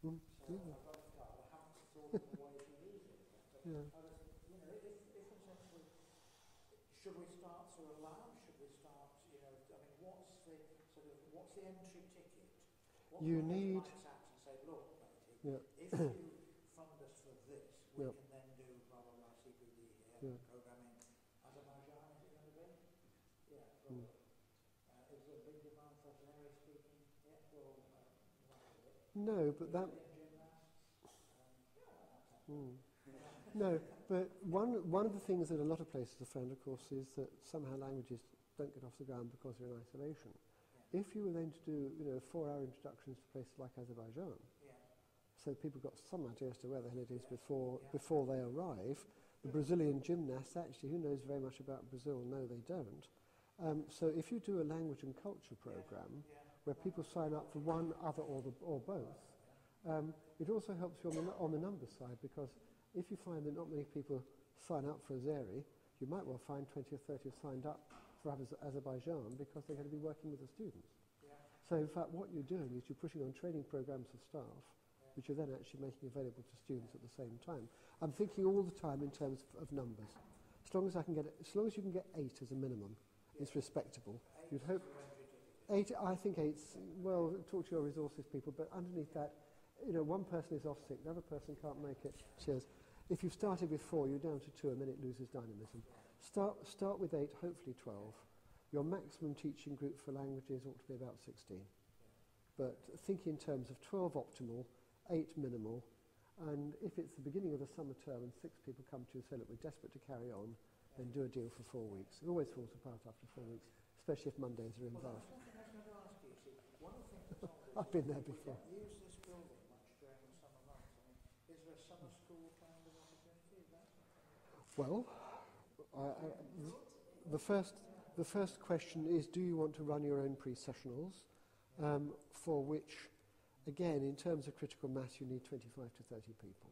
Mm. So Yeah. I've got a car, I haven't thought of the way to use it. So Yeah. I was, you know, if essentially, should we start through a lab? Should we start, you know, I mean, what's the entry ticket? What You can need- I tax and say, look, matey, Yeah. if you fund us for this, we Yeah. can then do blah, blah, blah, CPD here, Yeah. programming. Azerbaijan, is it going to be? Yeah, Mm. probably. Is there a big demand for Azeri speaking? Yeah, well, not a bit. No, but that. Brazilian gymnasts? Mm. No, but one of the things that a lot of places have found, of course, is that somehow languages don't get off the ground because they're in isolation. Yeah. If you were then to do, 4-hour introductions to places like Azerbaijan, Yeah. so people got some idea as to where the hell it is before they arrive. The Brazilian gymnasts, actually, who knows very much about Brazil? No, they don't. So if you do a language and culture program where people sign up for one, other, or both, it also helps you on the numbers side, because if you find that not many people sign up for Azeri, you might well find 20 or 30 have signed up for Azerbaijan because they're going to be working with the students. Yeah. So in fact what you're doing is you're pushing on training programs for staff, which you're then actually making available to students at the same time. I'm thinking all the time in terms of numbers. As long as you can get 8 as a minimum, it's respectable. You'd hope 8. I think 8's, well, talk to your resources people, but underneath that, one person is off sick, the other person can't make it. Cheers. If you've started with 4, you're down to 2, and then it loses dynamism. Start with 8, hopefully 12. Your maximum teaching group for languages ought to be about 16. But think in terms of 12 optimal, 8 minimal, and if it's the beginning of the summer term and 6 people come to you and say, look, we're desperate to carry on, then do a deal for 4 weeks. It always falls apart after 4 weeks, especially if Mondays are involved. Well, that's something I was going to ask you. See, one of the things that's on I've been there before. We don't use this building much during the summer months. I mean, is there a summer school kind of opportunity? Is that something? Well, the first question is, do you want to run your own pre-sessionals, for which, again, in terms of critical mass, you need 25 to 30 people.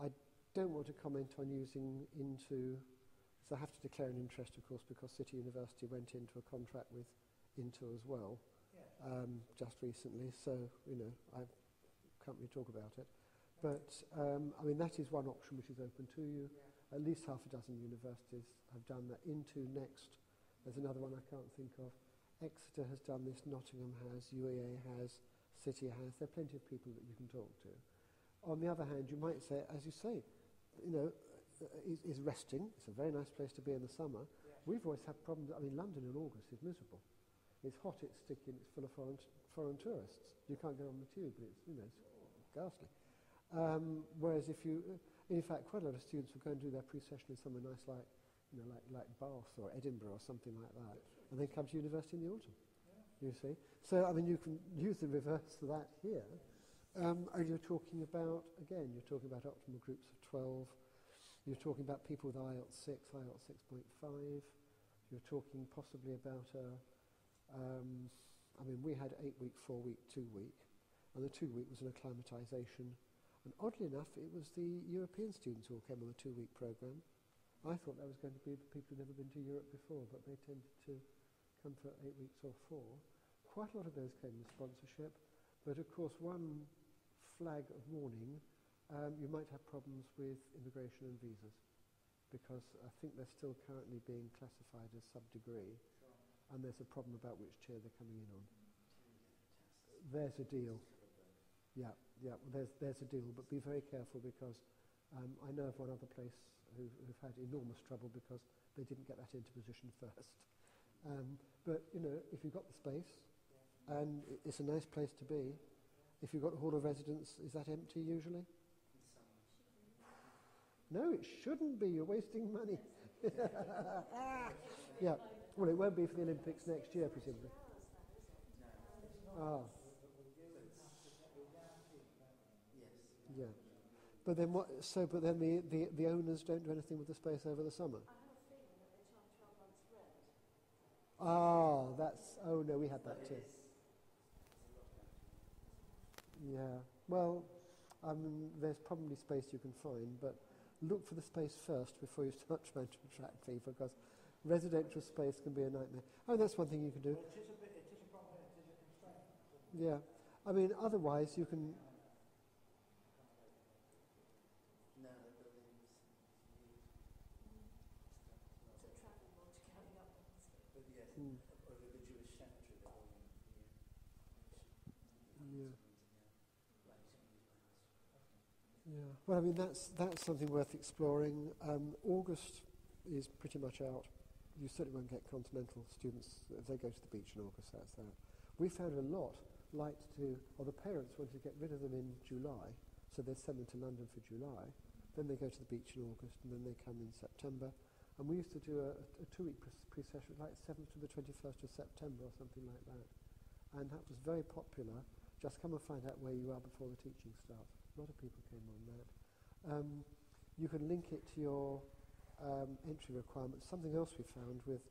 I don't want to comment on using Into, so I have to declare an interest, of course, because City University went into a contract with Into as well, just recently, so, I can't really talk about it. But, that is one option which is open to you. At least half a dozen universities have done that. Into next. There's another one I can't think of. Exeter has done this, Nottingham has, UEA has, City has. There are plenty of people that you can talk to. On the other hand, you might say, as you say, is resting. It's a very nice place to be in the summer. We've always had problems. London in August is miserable. It's hot, it's sticky, it's full of foreign tourists. You can't get on the tube, but it's, it's ghastly. Whereas if you, in fact, quite a lot of students will go and do their pre-session in somewhere nice like, like Bath or Edinburgh or something like that, and then come to university in the autumn. You see, so you can use the reverse for that here. And you're talking about, again, optimal groups of 12. You're talking about people with IELTS 6, IELTS 6.5. You're talking possibly about we had 8-week, 4-week, 2-week, and the 2-week was an acclimatisation. And oddly enough, it was the European students who all came on the 2-week programme. I thought that was going to be the people who'd never been to Europe before, but they tended to come for 8 weeks or 4. Quite a lot of those came with sponsorship, but of course one flag of warning, you might have problems with immigration and visas, because I think they're still currently being classified as sub-degree, and there's a problem about which tier they're coming in on. There's a deal. Yeah, there's a deal, but be very careful, because I know of one other place who've had enormous trouble because they didn't get that into position first. But, if you've got the space, and it's a nice place to be, if you've got a hall of residence, is that empty usually? No, it shouldn't be. You're wasting money. Yeah. Well, it won't be for the Olympics next year, presumably. Ah. But then what? So, but then the owners don't do anything with the space over the summer. I have a feeling that they charge 12 months rent. Ah, that's. Oh no, we had that too. Yeah. Well, there's probably space you can find, but look for the space first before you start trying to attract people, because residential space can be a nightmare. Oh, that's one thing you can do. Well, it is a problem, it is a constraint. Yeah. I mean, otherwise you can. No, the buildings need To travel more to carry up. but yes, Mm. over the Jewish cemetery, the whole Yeah. Yeah. Well, I mean, that's something worth exploring. August is pretty much out. You certainly won't get continental students if they go to the beach in August. That's that. We found a lot liked to, or the parents wanted to get rid of them in July, so they'd send them to London for July. Then they go to the beach in August, and then they come in September. And we used to do a 2-week pre-session, like 7th to the 21st of September or something like that. And that was very popular. Just come and find out where you are before the teaching starts. A lot of people came on that. You can link it to your entry requirements. Something else we found with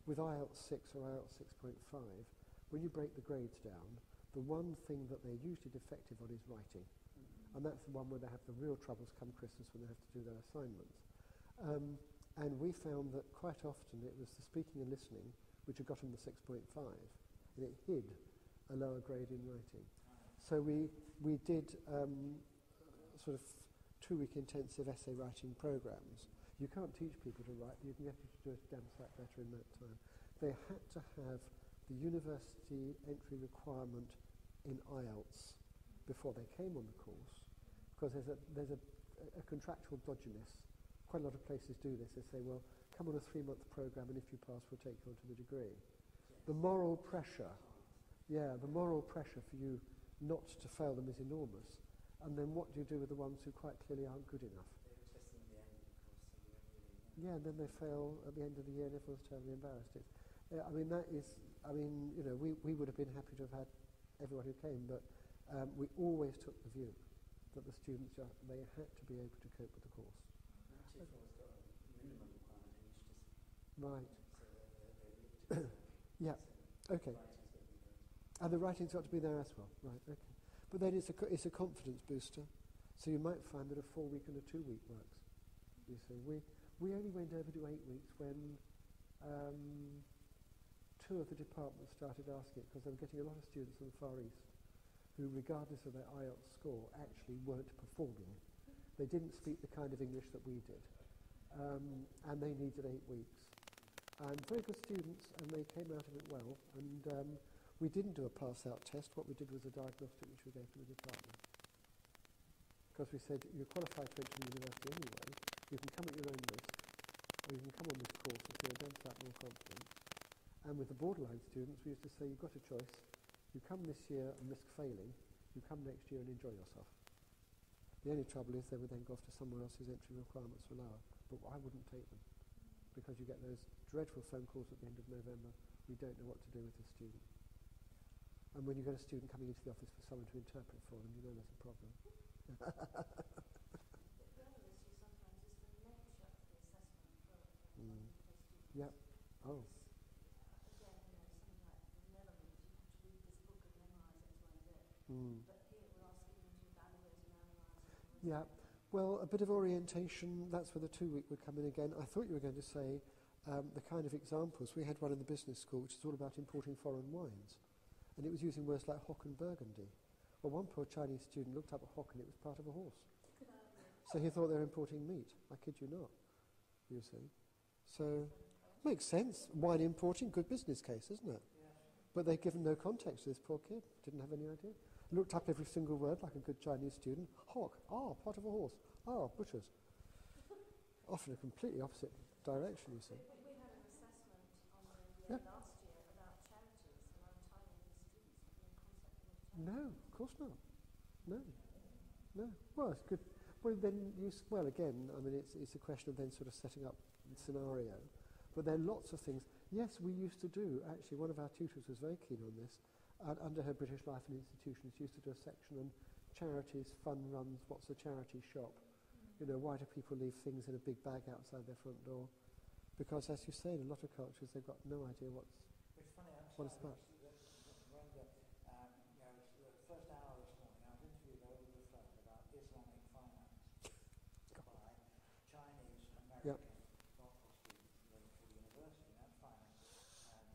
IELTS 6 or IELTS 6.5, when you break the grades down, the one thing that they're usually defective on is writing. And that's the one where they have the real troubles come Christmas when they have to do their assignments. And we found that quite often it was the speaking and listening which had gotten the 6.5, and it hid a lower grade in writing. So we did sort of 2-week intensive essay writing programs. You can't teach people to write, but you can get them to do it damn sight better in that time. They had to have the university entry requirement in IELTS before they came on the course, because there's a contractual dodginess. Quite a lot of places do this. They say, well, come on a 3-month program, and if you pass, we'll take you on to the degree. The moral pressure, the moral pressure for you not to fail them is enormous. And then what do you do with the ones who quite clearly aren't good enough? Yeah, and then they fail at the end of the year, and everyone's terribly embarrassed. I mean, you know, we would have been happy to have had everyone who came, but we always took the view that the students, they had to be able to cope with the course. Right. Yeah. Okay. And the writing's got to be there as well. Right. Okay. But then it's a confidence booster. So you might find that a 4-week and a 2-week works. You see, we only went over to 8 weeks when 2 of the departments started asking it, because they were getting a lot of students from the Far East who, regardless of their IELTS score, actually weren't performing. They didn't speak the kind of English that we did. And they needed 8 weeks. And very good students, and they came out of it well. And we didn't do a pass-out test. What we did was a diagnostic which we gave to the department. Because we said, you're qualified to enter the university anyway. You can come at your own risk, or you can come on this course and feel damn sight more confident. And with the borderline students, we used to say, you've got a choice. You come this year and risk failing. You come next year and enjoy yourself. The only trouble is they would then go off to somewhere else whose entry requirements were lower. But I wouldn't take them, because you get those dreadful phone calls at the end of November. We don't know what to do with this student. And when you get a student coming into the office for someone to interpret for them, you know there's a problem. The other issue sometimes is the nature of the assessment for students. Yep. Oh. Again, you know, something like the Netherlands, you have to read this book and memorise X, Y, and Z. But here we're asking them to evaluate and analyse. Yeah. Well, a bit of orientation, that's where the 2-week would come in again. I thought you were going to say the kind of examples. We had one in the business school which is all about importing foreign wines. And it was using words like hock and burgundy. Well, one poor Chinese student looked up a hock and it was part of a horse. So he thought they were importing meat. I kid you not, you see. So, makes sense. Wine importing, good business case, isn't it? But they'd given no context to this poor kid. Didn't have any idea. Looked up every single word like a good Chinese student. Hock, part of a horse. Butchers. Off in a completely opposite direction, you see. We had an assessment on the last year about charities and untitled students having a concept of charity. No, of course not. No. Well, it's good. Well, then again, I mean, it's a question of then sort of setting up the scenario. But there are lots of things. Yes, we used to do, actually, one of our tutors was very keen on this. Under her British Life and Institutions, used to do a section on charities, fun runs, what's a charity shop. You know, why do people leave things in a big bag outside their front door? Because, as you say, in a lot of cultures, they've got no idea what it's about. When the first hour this morning, I was interviewed over the phone about Islamic finance by Chinese American doctoral students from the university. That's fine,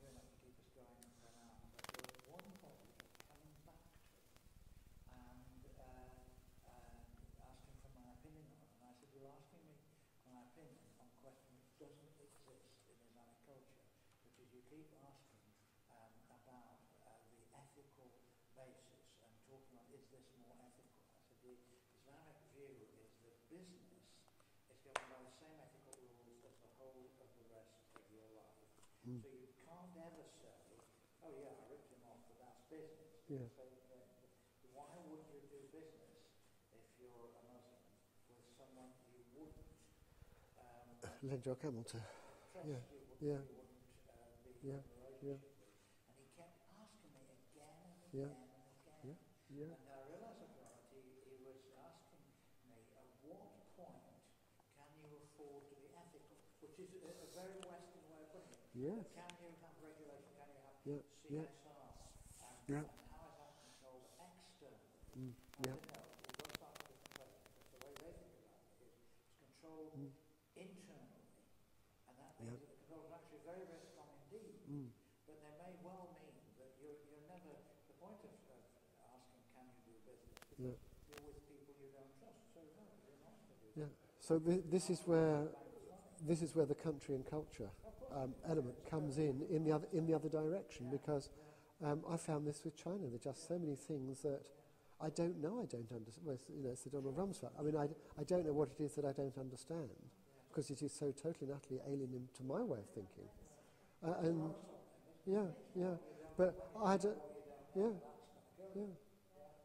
near enough to keep us going for an hour. But there was one point that kept coming back to me, and asking for my opinion on it. And I said, "You're asking me my opinion on a question which doesn't exist in Islamic culture, which is you keep asking about the ethical basis and talking about is this more ethical." I said the Islamic view is that business is governed by the same ethical rules as the whole of the rest of your life. So you can't ever say, "Oh yeah, I ripped him off, but that's business." Yeah. So, why would you do business if you're a Muslim with someone you wouldn't Lend your camel to. trust, Yeah. you Yeah. wouldn't be Yeah. in a relationship Yeah. with? And he kept asking me again and Yeah. again and again. Yeah. Yeah. And I realised he was asking me, at what point can you afford to be ethical? Which is a very Western way of putting it. Yes. Can you have regulation? Can you have Yeah. Yeah. CSR? Yeah. And how is that controlled externally? Yeah. I said, no, we've got to start with a different place, because the way they think about it is it's controlled internally. And that means that the control is actually very, very strong indeed. But they may well mean that you're never, the point of asking can you do business, because you're with people you don't trust. So no, you're not going to do business. So this is where the country and culture element comes in the other direction, because I found this with China. There are just so many things that I don't know. I don't understand. Well, it's the Donald Rumsfeld. I mean, I don't know what it is that I don't understand, because it is so totally and utterly alien to my way of thinking. But I had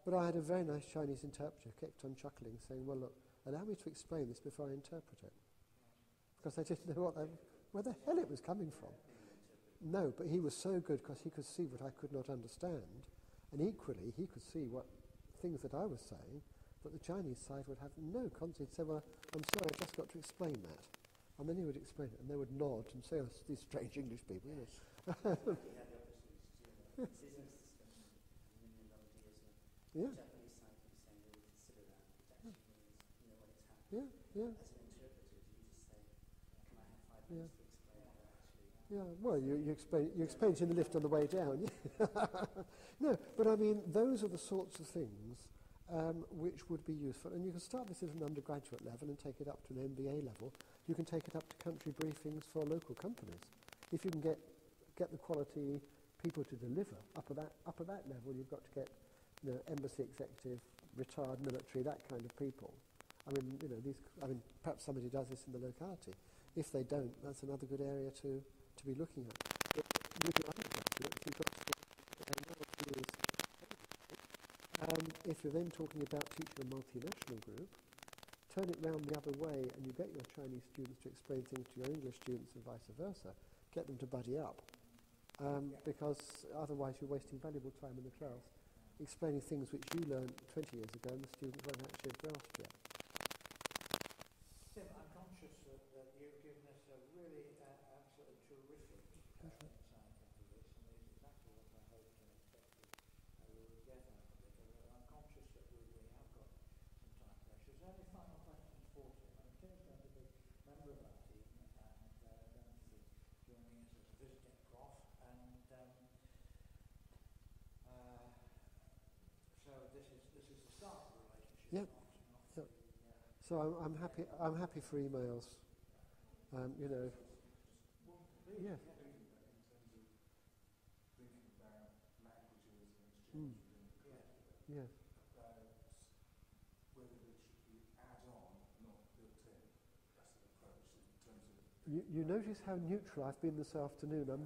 But I had a very nice Chinese interpreter who kept on chuckling, saying, "Well, look, allow me to explain this before I interpret it," because I didn't know where the hell it was coming from. No, but he was so good because he could see what I could not understand, and equally he could see what things that I was saying that the Chinese side would have no concept. He'd say, "Well, I'm sorry, I just got to explain that," and then he would explain it, and they would nod and say, "Oh, these strange English people," you know. Yeah. Japanese side could be saying they would consider that, which actually means you know what it's happening. Yeah, yeah. As an interpreter, you just say, "Can I have 5 minutes to explain what actually?" Yeah, well, you explain it in the lift on the way down. No, but I mean, those are the sorts of things which would be useful. And you can start this at an undergraduate level and take it up to an MBA level. You can take it up to country briefings for local companies. If you can get the quality people to deliver up at that level, you've got to get embassy executive, retired military, that kind of people. I mean, perhaps somebody does this in the locality. If they don't, that's another good area to be looking at. But with your undergraduates, you've got to if you're then talking about teaching a multinational group, turn it round the other way and you get your Chinese students to explain things to your English students and vice versa. Get them to buddy up. Because otherwise you're wasting valuable time in the class explaining things which you learned 20 years ago and the students won't actually have grasped yet. Tim, I'm conscious that you've given us a really absolutely terrific insight into this, and it's exactly what I hoped and expected we would get out of it. I'm conscious that we have got some time pressure. Is there any final questions for Tim? I mean, Tim's going to be a member of our team and going to be joining us as a visiting prof, and so this is the start of the relationship. Yep. Yep. So I'm happy for emails. You know. Yeah. Yes. You notice how neutral I've been this afternoon. I'm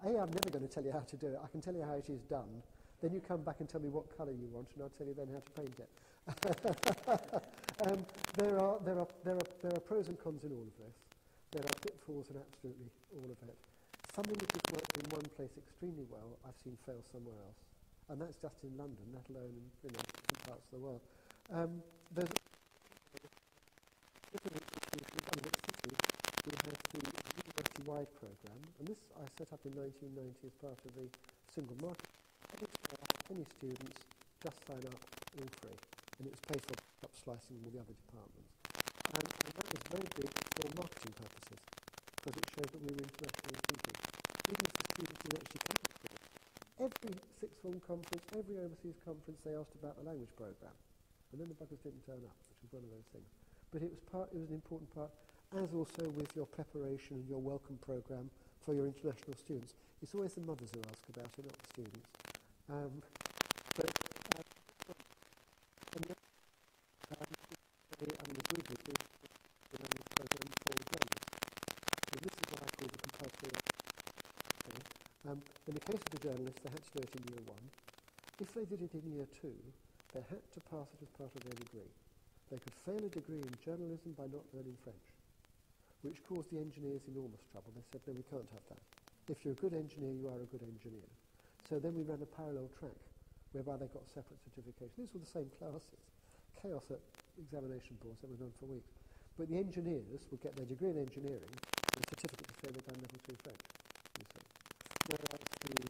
never going to tell you how to do it. I can tell you how it is done. Then you come back and tell me what colour you want, and I'll tell you then how to paint it. There are pros and cons in all of this. There are pitfalls in absolutely all of it. Something which has worked in one place extremely well, I've seen fail somewhere else, and that's just in London, let alone in different parts of the world. different institutions, I mean, at City, we have the university-wide programme, and this I set up in 1990 as part of the single market. Any staff, any students, just sign up all free, and it was paid for up slicing with the other departments. And that was very big for marketing purposes, because it showed that we were internationally thinking. Even if the students didn't actually come to school, every sixth form conference, every overseas conference, they asked about the language programme. And then the buggers didn't turn up, which was one of those things. But it was an important part, as also with your preparation and your welcome programme for your international students. It's always the mothers who ask about it, not the students. And as we did, the language programme for journalists. So this is what I call the compulsory. Okay. In the case of the journalists, they had to do it in year 1. If they did it in year 2, they had to pass it as part of their degree. They could fail a degree in journalism by not learning French, which caused the engineers enormous trouble. They said, no, we can't have that. If you're a good engineer, you are a good engineer. So then we ran a parallel track, whereby they got separate certification. These were the same classes. Chaos at examination boards that went on for weeks. But the engineers would get their degree in engineering and a certificate to say they'd done level 3 French, you see. Whereas the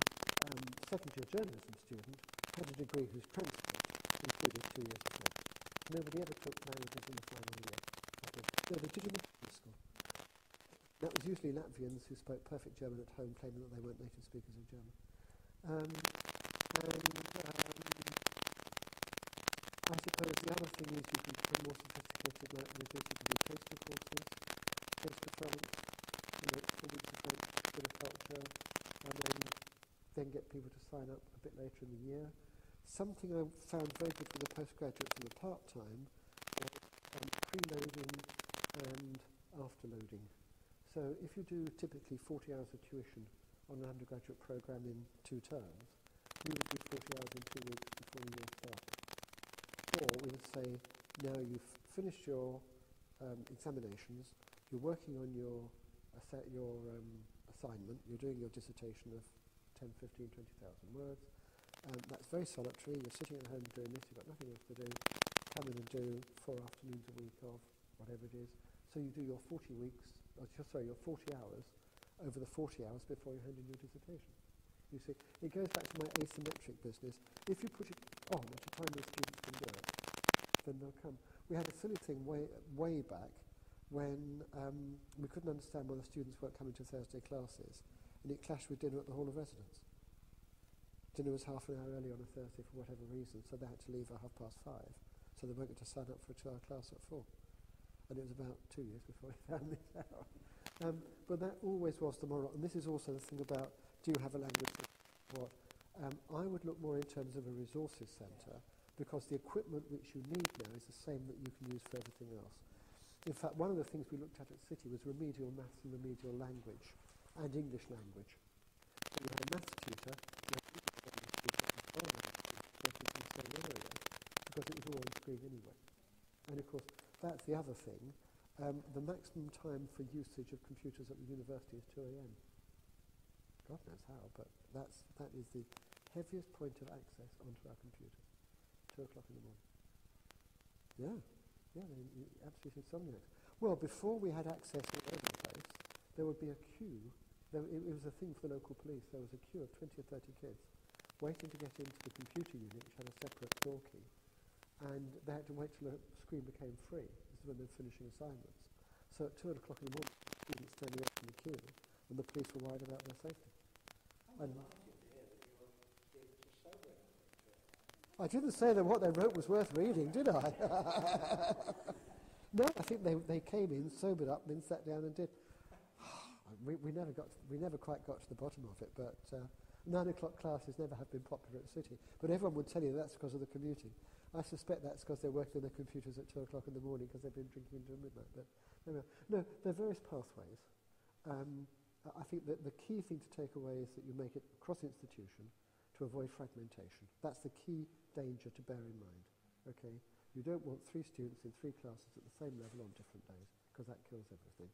second-year journalism student had a degree whose transcript included 2 years of French. Nobody ever took languages in the final year. No, they did in the school. That was usually Latvians who spoke perfect German at home, claiming that they weren't native speakers of German. I suppose the other thing is you can become more sophisticated, like with this, you can do taster courses, taster France, 4 weeks of French, a bit of culture, and then get people to sign up a bit later in the year. Something I found very good for the postgraduates and the part-time was preloading and afterloading. So if you do typically 40 hours of tuition on an undergraduate programme in 2 terms, you would do 40 hours in 2 weeks before the year starts. Or we would say, now you've finished your examinations, you're working on your assignment, you're doing your dissertation of 10, 15, 20,000 words. That's very solitary, you're sitting at home doing this, you've got nothing else to do, come in and do 4 afternoons a week of whatever it is. So you do your 40 hours over the 40 hours before you hand in your dissertation. You see, it goes back to my asymmetric business. If you put it on at a time when students can do it, then they'll come. We had a silly thing way back when we couldn't understand why the students weren't coming to Thursday classes, and it clashed with dinner at the Hall of Residence. Dinner was half an hour early on a Thursday for whatever reason, so they had to leave at 5:30, so they weren't going to sign up for a 2-hour class at 4. And it was about 2 years before we found this out. But that always was the moral, and this is also the thing about, do you have a language? What? I would look more in terms of a resources centre, because the equipment which you need now is the same that you can use for everything else. In fact, one of the things we looked at City was remedial maths and remedial language, and English language. So you had a maths tutor, you had an English language tutor, and a foreign language tutor working in the same area, because it was all on screen anyway. And of course, that's the other thing. The maximum time for usage of computers at the university is 2 a.m. God knows how, but that is the heaviest point of access onto our computers. 2 o'clock in the morning. Yeah, absolutely insomniacs. Well, before we had access all over the place, there would be a queue. It was a thing for the local police. There was a queue of 20 or 30 kids waiting to get into the computer unit, which had a separate door key. And they had to wait till the screen became free. This is when they were finishing assignments. So at 2 o'clock in the morning, students standing up in the queue, and the police were worried about their safety. I didn't say that what they wrote was worth reading, did I? No, I think they came in, sobered up, and then sat down and did. We never quite got to the bottom of it, but 9 o'clock classes never have been popular at City. But everyone would tell you that's because of the commuting. I suspect that's because they're working on their computers at 2 o'clock in the morning because they've been drinking until midnight. But no, there are various pathways. I think that the key thing to take away is that you make it cross-institution to avoid fragmentation. That's the key danger to bear in mind. Okay, you don't want 3 students in 3 classes at the same level on different days because that kills everything.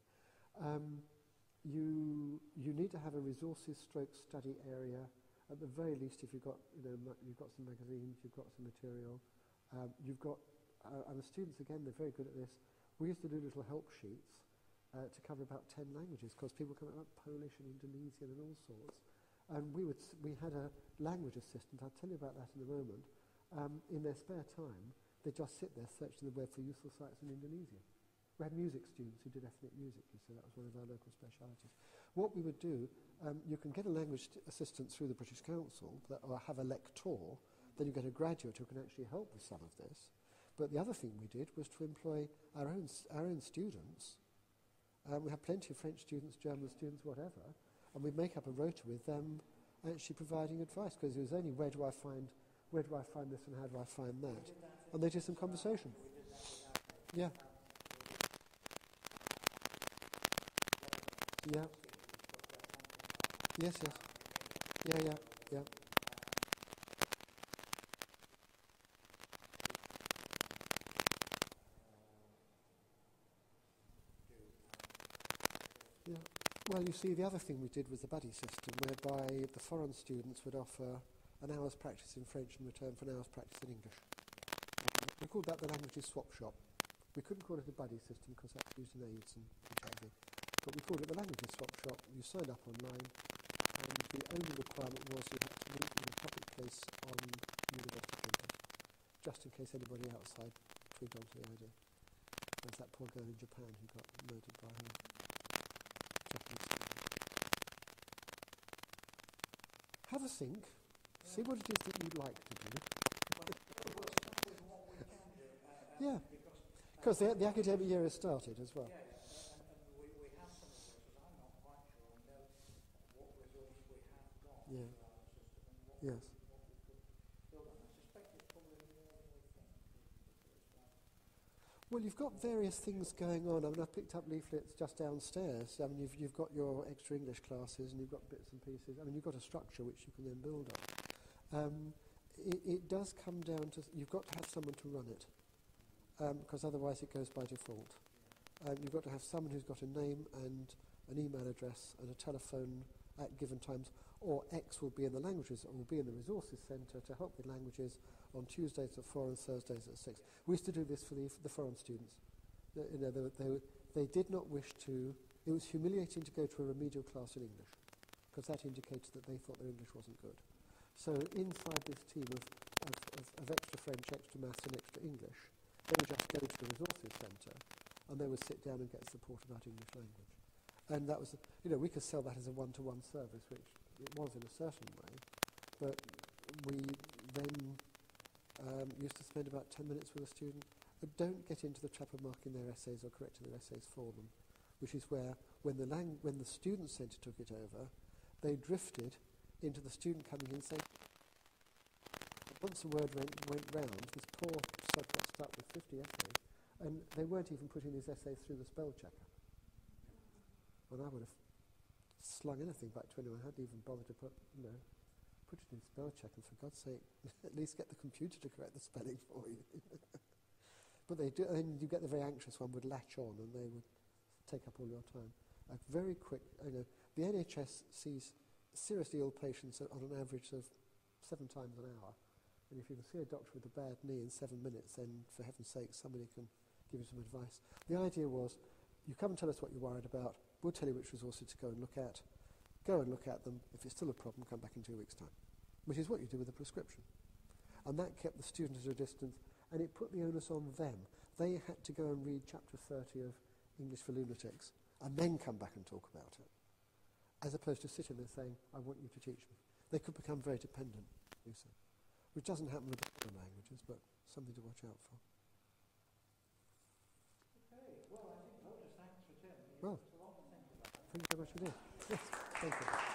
You need to have a resources stroke study area. At the very least, if you've got some magazines, you've got some material, and the students again, they're very good at this. We used to do little help sheets to cover about 10 languages, because people come out Polish and Indonesian and all sorts. And we had a language assistant, I'll tell you about that in a moment. In their spare time, they'd just sit there searching the web for useful sites in Indonesia. We had music students who did ethnic music, so that was one of our local specialities. What we would do, you can get a language assistant through the British Council, or have a lector, then you get a graduate who can actually help with some of this. But the other thing we did was to employ our own students. We have plenty of French students, German students, whatever, and we'd make up a rota with them actually providing advice, because it was only where do I find this and how do I find that? And they did some conversation. Yeah. Yeah. Yes, yes. Yeah. Yeah. Well, you see, the other thing we did was the buddy system, whereby the foreign students would offer an hour's practice in French in return for an hour's practice in English. We called that the languages swap shop. We couldn't call it a buddy system because that's used in AIDS and HIV. But we called it the languages swap shop. You signed up online, and the only requirement was you had to meet in a public place on university campus, just in case anybody outside twigged onto the idea. There's that poor girl in Japan who got murdered by her Japanese student. Have a think. See what it is that you'd like to do. Yeah, because the academic year has started as well. And we have some of this, but I'm not quite sure I know what resource we have got Yeah. for our system and what, Yes. what we could build on. I suspect it's probably more than we think. Well, you've got various things going on. I mean, I've picked up leaflets just downstairs. I mean, you've got your extra English classes and you've got bits and pieces. I mean, you've got a structure which you can then build on. It does come down to, you've got to have someone to run it, because otherwise it goes by default. You've got to have someone who's got a name and an email address and a telephone at given times, or X will be in the languages, or will be in the resources centre to help with languages on Tuesdays at 4 and Thursdays at 6. We used to do this for the foreign students. They did not wish to, it was humiliating to go to a remedial class in English, because that indicated that they thought their English wasn't good. So inside this team of extra French, extra maths and extra English, they would just go to the resources centre and they would sit down and get support about English language. And that was, we could sell that as a one-to-one service, which it was in a certain way, but we then used to spend about 10 minutes with a student. But don't get into the trap of marking their essays or correcting their essays for them, which is where, when the student centre took it over, they drifted into the student coming in saying, once the word went round, this poor sod got stuck with 50 essays, and they weren't even putting these essays through the spell checker. And I would have slung anything back to anyone. I hadn't even bothered to put it in spell check, and for God's sake, at least get the computer to correct the spelling for you. But they do, and you get the very anxious one would latch on, and they would take up all your time. A very quick, the NHS sees seriously ill patients on an average of 7 times an hour. And if you can see a doctor with a bad knee in 7 minutes, then for heaven's sake, somebody can give you some advice. The idea was, you come and tell us what you're worried about, we'll tell you which resources to go and look at. Go and look at them. If it's still a problem, come back in 2 weeks' time. Which is what you do with a prescription. And that kept the student at a distance, and it put the onus on them. They had to go and read chapter 30 of English for Lunatics, and then come back and talk about it. As opposed to sitting there saying, I want you to teach me. They could become very dependent, you see. Which doesn't happen with other languages, but something to watch out for. Okay, well, I think loads of thanks for Tim. Well, It's a lot to think about. thank you very much indeed. Yes, thank you.